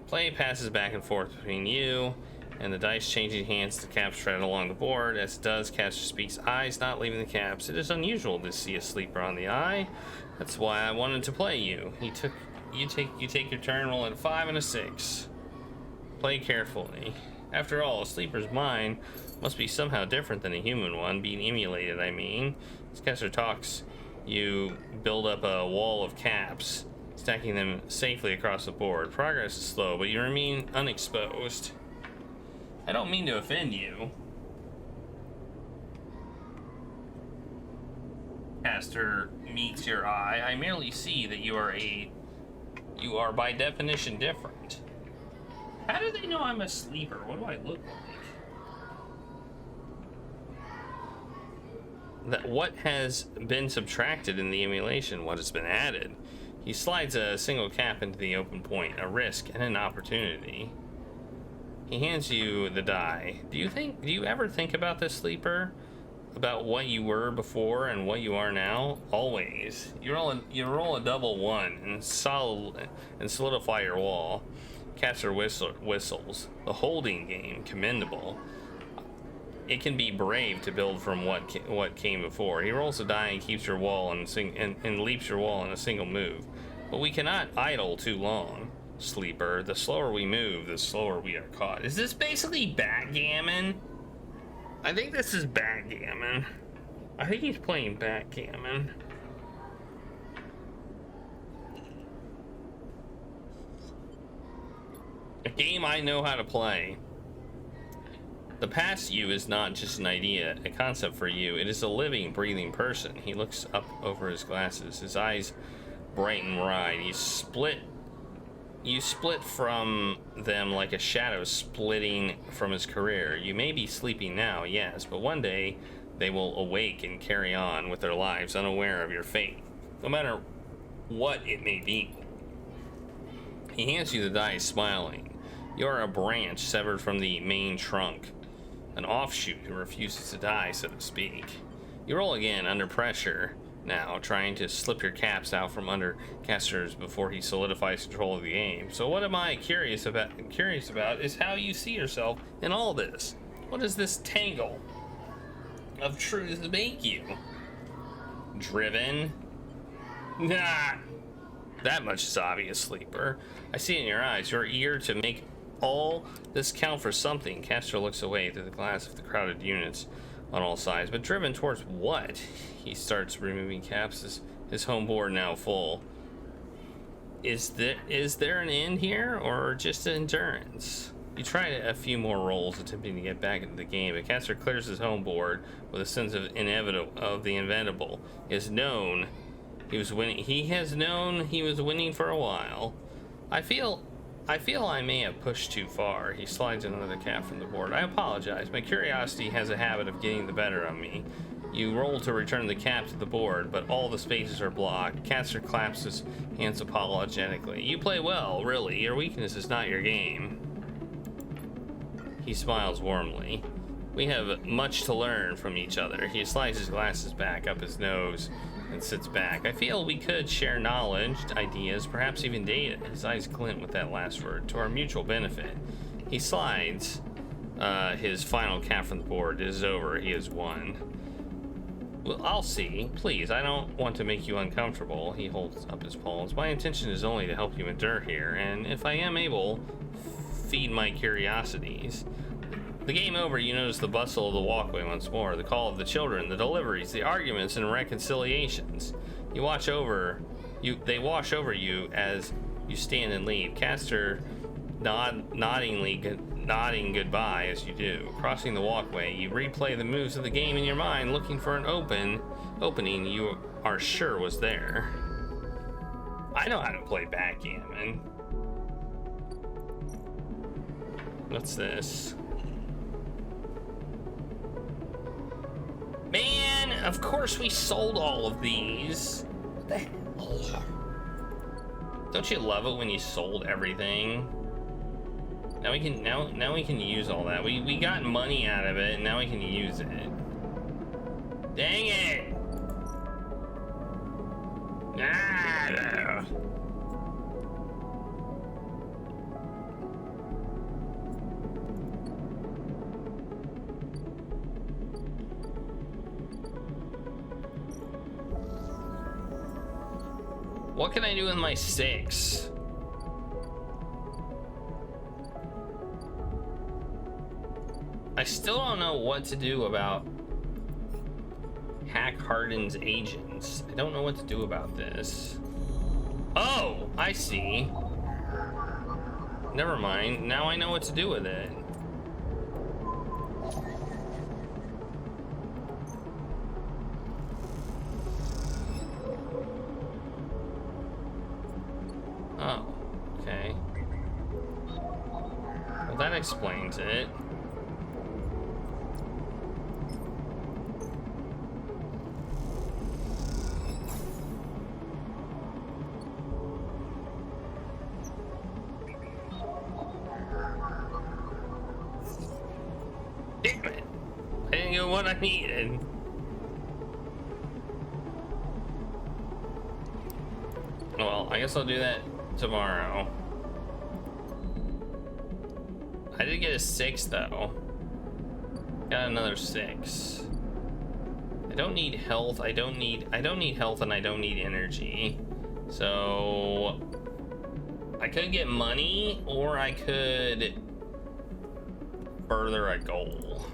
Play passes back and forth between you and the dice changing hands. The caps tread along the board. As it does, caster speaks eyes, not leaving the caps. It is unusual to see a sleeper on the eye. That's why I wanted to play you. You take your turn, roll at 5 and a 6. Play carefully. After all, a sleeper's mind must be somehow different than a human one, being emulated, I mean. As caster talks, you build up a wall of caps, stacking them safely across the board. Progress is slow, but you remain unexposed. I don't mean to offend you. Caster meets your eye. I merely see that you are by definition different. How do they know I'm a sleeper? What do I look like? What has been subtracted in the emulation? What has been added? He slides a single cap into the open point, a risk and an opportunity. He hands you the die. Do you ever think about this, sleeper? About what you were before and what you are now? Always. You roll a double 1 and solidify your wall. Caster whistles. The holding game, commendable. It can be brave to build from what came before. He rolls a die and keeps your wall and leaps your wall in a single move. But we cannot idle too long, sleeper. The slower we move, the slower we are caught. Is this basically backgammon? I think this is backgammon. I think he's playing backgammon. A game I know how to play. The past you is not just an idea, a concept for you. It is a living, breathing person. He looks up over his glasses. His eyes brighten wide. You split from them like a shadow splitting from his career. You may be sleeping now, yes, but one day they will awake and carry on with their lives unaware of your fate, no matter what it may be. He hands you the dice, smiling. You are a branch severed from the main trunk, an offshoot who refuses to die, so to speak. You roll again under pressure now, trying to slip your caps out from under casters before he solidifies control of the game. So what am I curious about is how you see yourself in all this. What does this tangle of truth make you? Driven? Nah. That much is obvious, sleeper. I see in your eyes. You're eager to make all this count for something. Caster looks away through the glass of the crowded units on all sides. But driven towards what? He starts removing caps, his home board now full. Is there an end here, or just endurance? You try a few more rolls, attempting to get back into the game, but Caster clears his home board with a sense of the inevitable. He has known he was winning. He has known he was winning for a while. I feel I may have pushed too far. He slides another cap from the board. I apologize. My curiosity has a habit of getting the better of me. You roll to return the cap to the board, but all the spaces are blocked. Caster claps his hands apologetically. You play well, really. Your weakness is not your game. He smiles warmly. We have much to learn from each other. He slides his glasses back up his nose and sits back. I feel we could share knowledge, ideas, perhaps even data. His eyes glint with that last word. To our mutual benefit. He slides his final cap from the board. It is over. He has won. Well, I'll see. Please, I don't want to make you uncomfortable. He holds up his palms. My intention is only to help you endure here, and if I am able, feed my curiosities. The game over, you notice the bustle of the walkway once more, the call of the children, the deliveries, the arguments and reconciliations. They wash over you as you stand and leave. Caster nodding goodbye as you do. Crossing the walkway, you replay the moves of the game in your mind, looking for an opening you are sure was there. I know how to play backgammon. What's this? Man, of course we sold all of these. What the hell? Don't you love it when you sold everything? Now we can use all that. We got money out of it, and now we can use it. Dang it! Ah! What can I do with my 6? I still don't know what to do about Hack Harden's agents. I don't know what to do about this. Oh, I see. Never mind. Now I know what to do with it. Oh, okay. Well, that explains it. Damn it. I didn't get what I needed. Well, I guess I'll do that tomorrow. I did get a 6 though. Got another 6. I don't need health. I don't need health, and I don't need energy. So I could get money, or I could further a goal.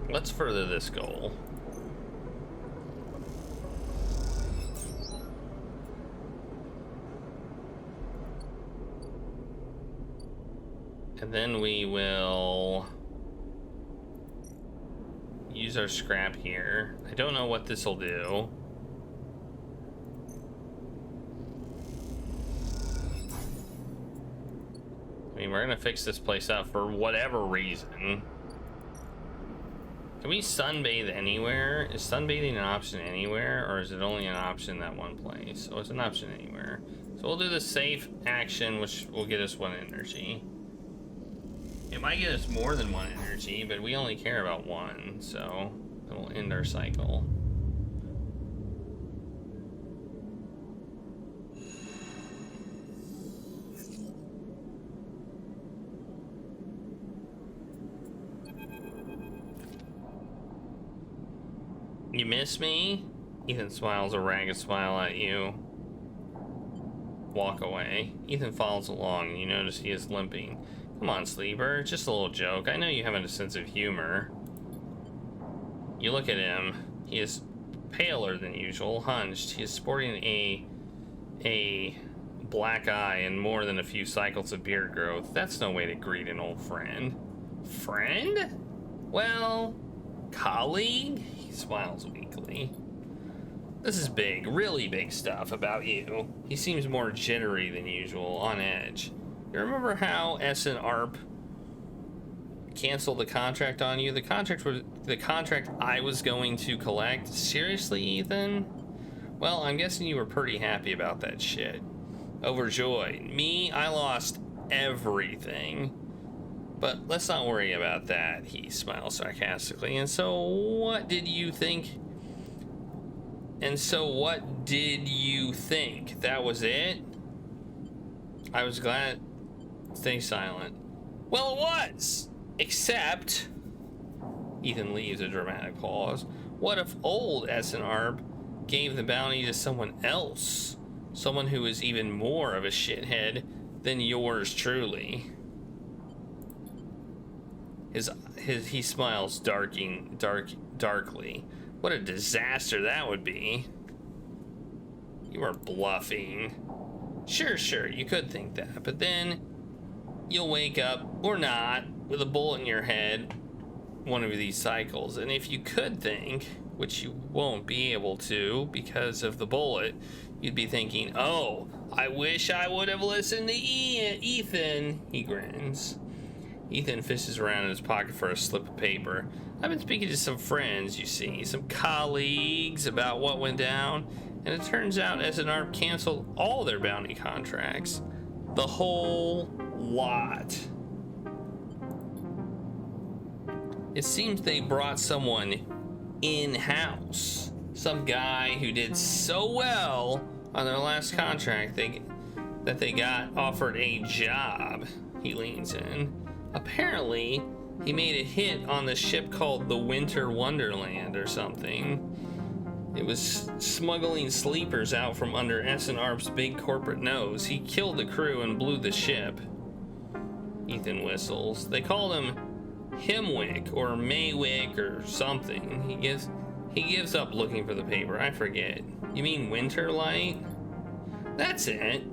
Let's further this goal. And then we will use our scrap here. I don't know what this will do. I mean, we're gonna fix this place up for whatever reason. Can we sunbathe anywhere? Is sunbathing an option anywhere, or is it only an option in that one place? Oh, it's an option anywhere. So we'll do the safe action, which will get us 1 energy. It might get us more than 1 energy, but we only care about 1, so it'll end our cycle. You miss me? Ethan smiles a ragged smile at you. Walk away. Ethan follows along, and you notice he is limping. Come on, Sleeper. Just a little joke. I know you have a sense of humor. You look at him. He is paler than usual, hunched. He is sporting a black eye and more than a few cycles of beard growth. That's no way to greet an old friend. Friend? Well, colleague? He smiles weakly. This is big, really big stuff about you. He seems more jittery than usual, on edge. You remember how S and ARP canceled the contract on you? The contract I was going to collect? Seriously, Ethan? Well, I'm guessing you were pretty happy about that shit. Overjoyed. Me, I lost everything. But let's not worry about that, he smiles sarcastically. And so what did you think? That was it? I was glad. Stay silent. Well, it was! Except... Ethan leaves a dramatic pause. What if old S&R gave the bounty to someone else? Someone who is even more of a shithead than yours truly. He smiles darkly. What a disaster that would be. You are bluffing. Sure, you could think that, but then you'll wake up, or not, with a bullet in your head one of these cycles. And if you could think, which you won't be able to because of the bullet, you'd be thinking, oh, I wish I would have listened to Ethan. He grins. Ethan fishes around in his pocket for a slip of paper. I've been speaking to some friends, you see, some colleagues about what went down, and it turns out S&R canceled all their bounty contracts. The whole lot. It seems they brought someone in-house. Some guy who did so well on their last contract that they got offered a job. He leans in. Apparently, He made a hit on the ship called the Winter Wonderland or something. It was smuggling sleepers out from under S&R's big corporate nose. He killed the crew and blew the ship. Ethan whistles. They called him Himwick or Maywick or something. He gives up looking for the paper. I forget. You mean Winterlight? That's it.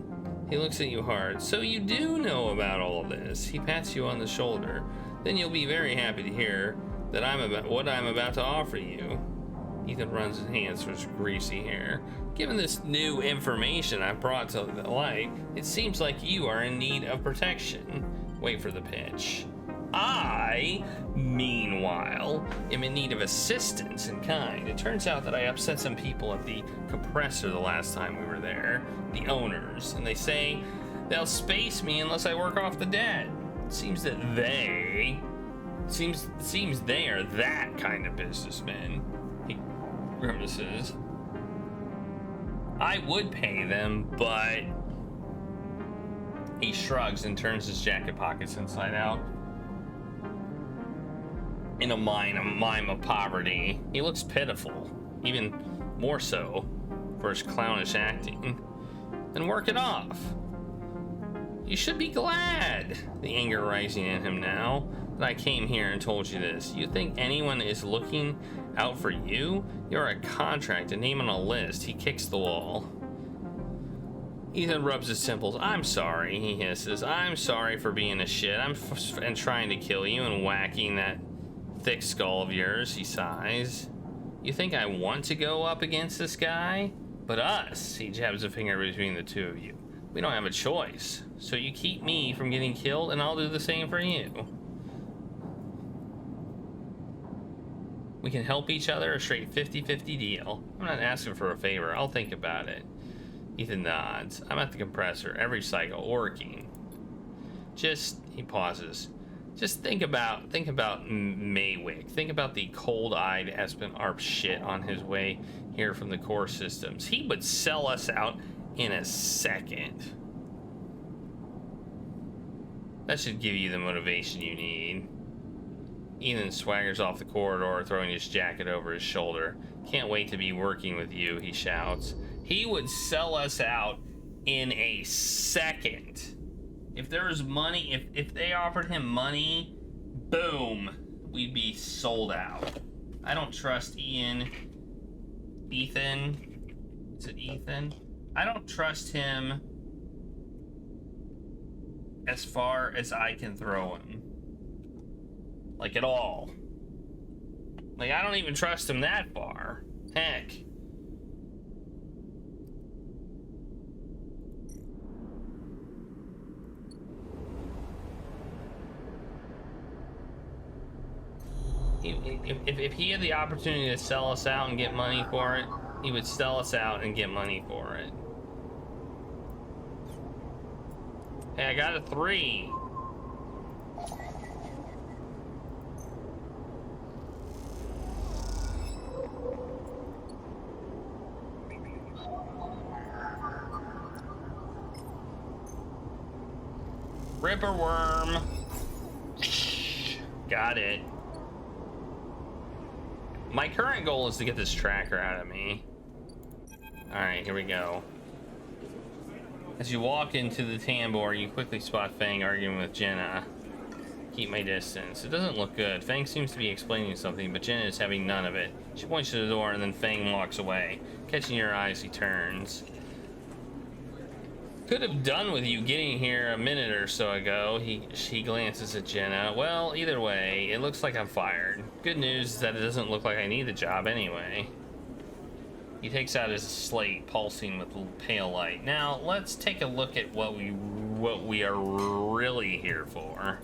He looks at you hard. So you do know about all this. He pats you on the shoulder. Then you'll be very happy to hear that what I'm about to offer you. Ethan runs his hands through his greasy hair. Given this new information I've brought to the light, it seems like you are in need of protection. Wait for the pitch. I, meanwhile, am in need of assistance in kind. It turns out that I upset some people at the compressor the last time we were there, the owners, and they say they'll space me unless I work off the debt. It seems that they are that kind of businessmen. He grimaces. I would pay them, but... He shrugs and turns his jacket pockets inside out. In a mime of poverty. He looks pitiful, even more so for his clownish acting. Then work it off. You should be glad, the anger rising in him now, that I came here and told you this. You think anyone is looking out for you? You're a contract, a name on a list. He kicks the wall. Ethan rubs his temples. I'm sorry, he hisses. I'm sorry for being a shit. And trying to kill you and whacking that thick skull of yours, he sighs. You think I want to go up against this guy? But us, he jabs a finger between the two of you. We don't have a choice. So you keep me from getting killed and I'll do the same for you. We can help each other, a straight 50-50 deal. I'm not asking for a favor, I'll think about it. Ethan nods. I'm at the compressor, every cycle, working. He pauses. Just think about Maywick. Think about the cold-eyed Espen Arp shit on his way here from the core systems. He would sell us out in a second. That should give you the motivation you need. Ethan swaggers off the corridor, throwing his jacket over his shoulder. Can't wait to be working with you, he shouts. He would sell us out in a second. If there was money, if they offered him money, boom, we'd be sold out. I don't trust Ethan. Is it Ethan? I don't trust him as far as I can throw him. Like, at all. Like, I don't even trust him that far. Heck. If he had the opportunity to sell us out and get money for it, he would sell us out and get money for it. Hey, I got a 3. Ripper worm. Got it. My current goal is to get this tracker out of me. Alright, here we go. As you walk into the tambour, you quickly spot Fang arguing with Jenna. Keep my distance. It doesn't look good. Fang seems to be explaining something, but Jenna is having none of it. She points to the door and then Fang walks away. Catching your eyes, he turns. Could have done with you getting here a minute or so ago. She glances at Jenna. Well, either way, it looks like I'm fired. Good news is that it doesn't look like I need the job anyway. He takes out his slate, pulsing with pale light. Now, let's take a look at what we are really here for.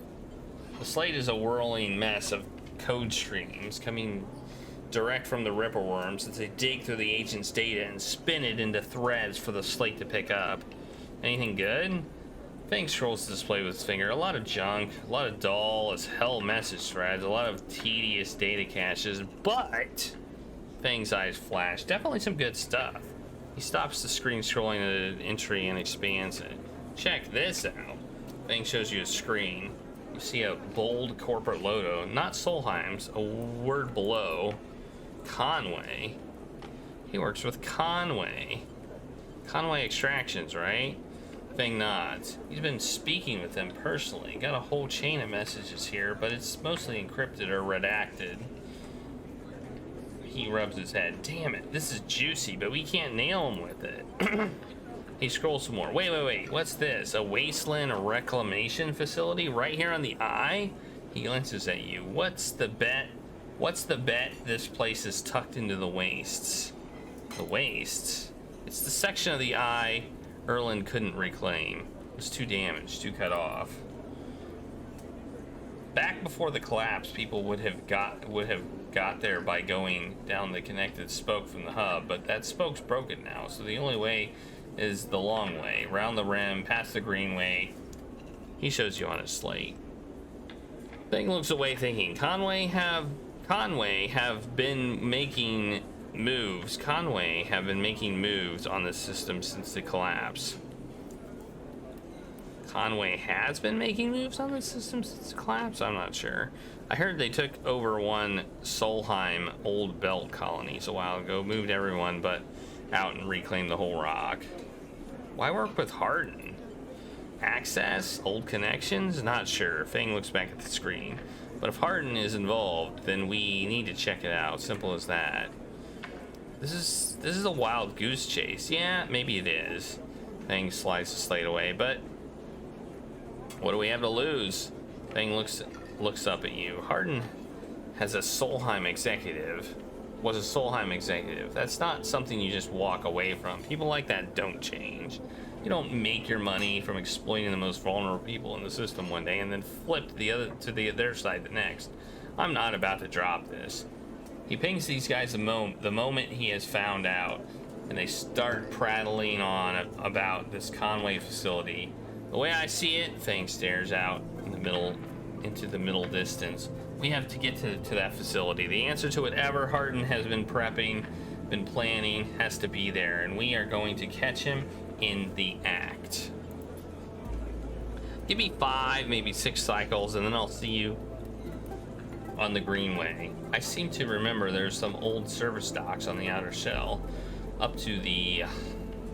The slate is a whirling mess of code streams coming direct from the Ripper worms as they dig through the agent's data and spin it into threads for the slate to pick up. Anything good? Fang scrolls the display with his finger. A lot of junk, a lot of dull as hell message threads, a lot of tedious data caches, but Fang's eyes flash. Definitely some good stuff. He stops the screen scrolling at an entry and expands it. Check this out. Fang shows you a screen. You see a bold corporate logo, not Solheim's, a word below, Conway. He works with Conway. Conway Extractions, right? Feng nods. He's been speaking with them personally. Got a whole chain of messages here, but it's mostly encrypted or redacted. He rubs his head. Damn it, this is juicy, but we can't nail him with it. He scrolls some more. Wait. What's this? A wasteland reclamation facility right here on the eye? He glances at you. What's the bet? What's the bet this place is tucked into the wastes? The wastes? It's the section of the eye Erland couldn't reclaim. It was too damaged, too cut off. Back before the collapse, people would have got there by going down the connected spoke from the hub, but that spoke's broken now, so the only way is the long way, round the rim, past the greenway. He shows you on his slate. Thing looks away thinking, Conway have been making moves. Conway have been making moves on the system since the collapse. Conway has been making moves on the system since the collapse? I'm not sure. I heard they took over one Solheim old belt colonies a while ago, moved everyone but out and reclaimed the whole rock. Why work with Hardin? Access? Old connections? Not sure. Fang looks back at the screen. But if Hardin is involved, then we need to check it out. Simple as that. This is a wild goose chase. Yeah, maybe it is. Fang slides the slate away, but what do we have to lose? Fang looks up at you. Hardin has a Solheim executive. Was a Solheim executive. That's not something you just walk away from. People like that don't change. You don't make your money from exploiting the most vulnerable people in the system one day and then flip to their side the next. I'm not about to drop this. He pings these guys the moment he has found out, and they start prattling on about this Conway facility. The way I see it, Fang stares out into the middle distance. We have to get to that facility. The answer to whatever Hardin has been planning, has to be there, and we are going to catch him in the act. Give me 5, maybe 6 cycles, and then I'll see you on the greenway. I seem to remember there's some old service docks on the outer shell up to the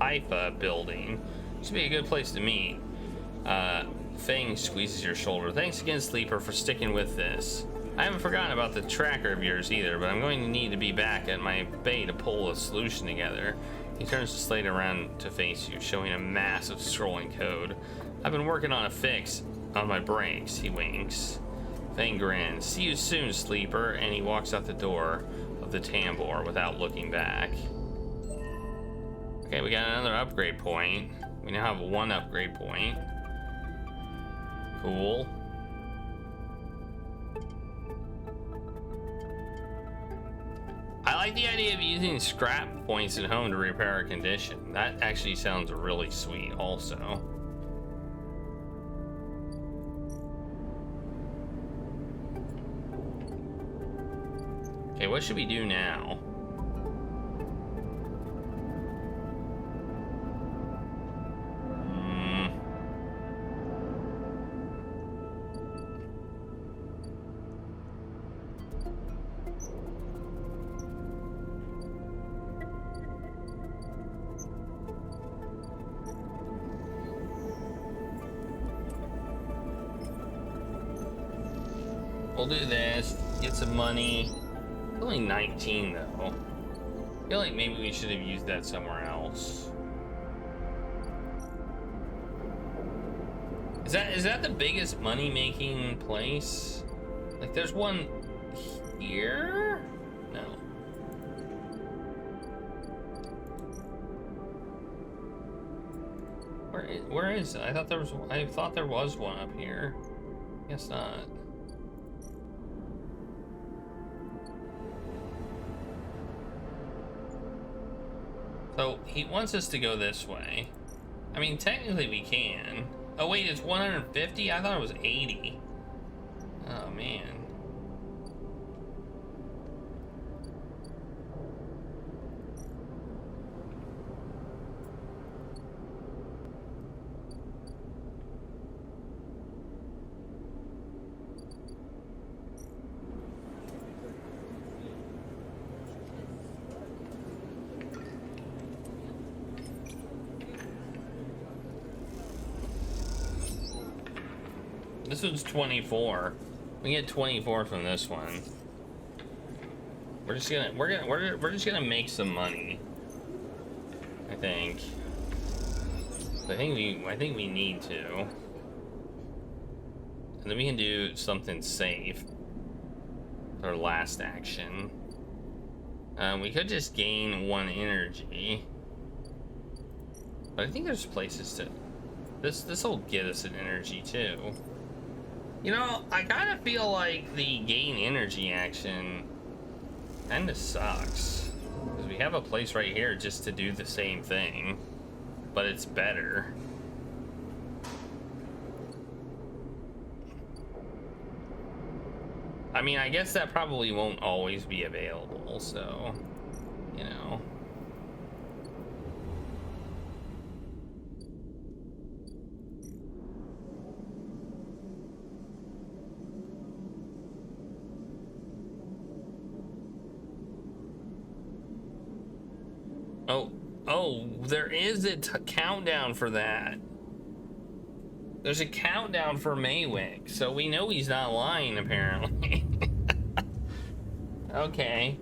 IFA building. Should be a good place to meet. Fang squeezes your shoulder. Thanks again, Sleeper, for sticking with this. I haven't forgotten about the tracker of yours either, but I'm going to need to be back at my bay to pull a solution together. He turns the slate around to face you, showing a massive scrolling code. I've been working on a fix on my brakes. He winks. Fang grins. See you soon, Sleeper, and he walks out the door of the Tambor without looking back. Okay, we got another upgrade point. We now have 1 upgrade point. Cool. I like the idea of using scrap points at home to repair a condition. That actually sounds really sweet also. Okay, what should we do now? We'll do this, get some money. It's only 19 though. I feel like maybe we should have used that somewhere else. Is that the biggest money making place? Like there's one here? No. Where is it? I thought there was one up here. Guess not. So he wants us to go this way. I mean, technically we can. Oh wait, it's 150? I thought it was 80. Oh man. This one's 24. We get 24 from this one. We're just gonna make some money. I think. I think we need to. And then we can do something safe. Our last action. We could just gain 1 energy. But I think there's places to... This will get us an energy too. You know, I kind of feel like the gain energy action kind of sucks. Because we have a place right here just to do the same thing. But it's better. I mean, I guess that probably won't always be available, so, you know. Oh, there is a countdown for that. There's a countdown for Maywick, so we know he's not lying, apparently. Okay.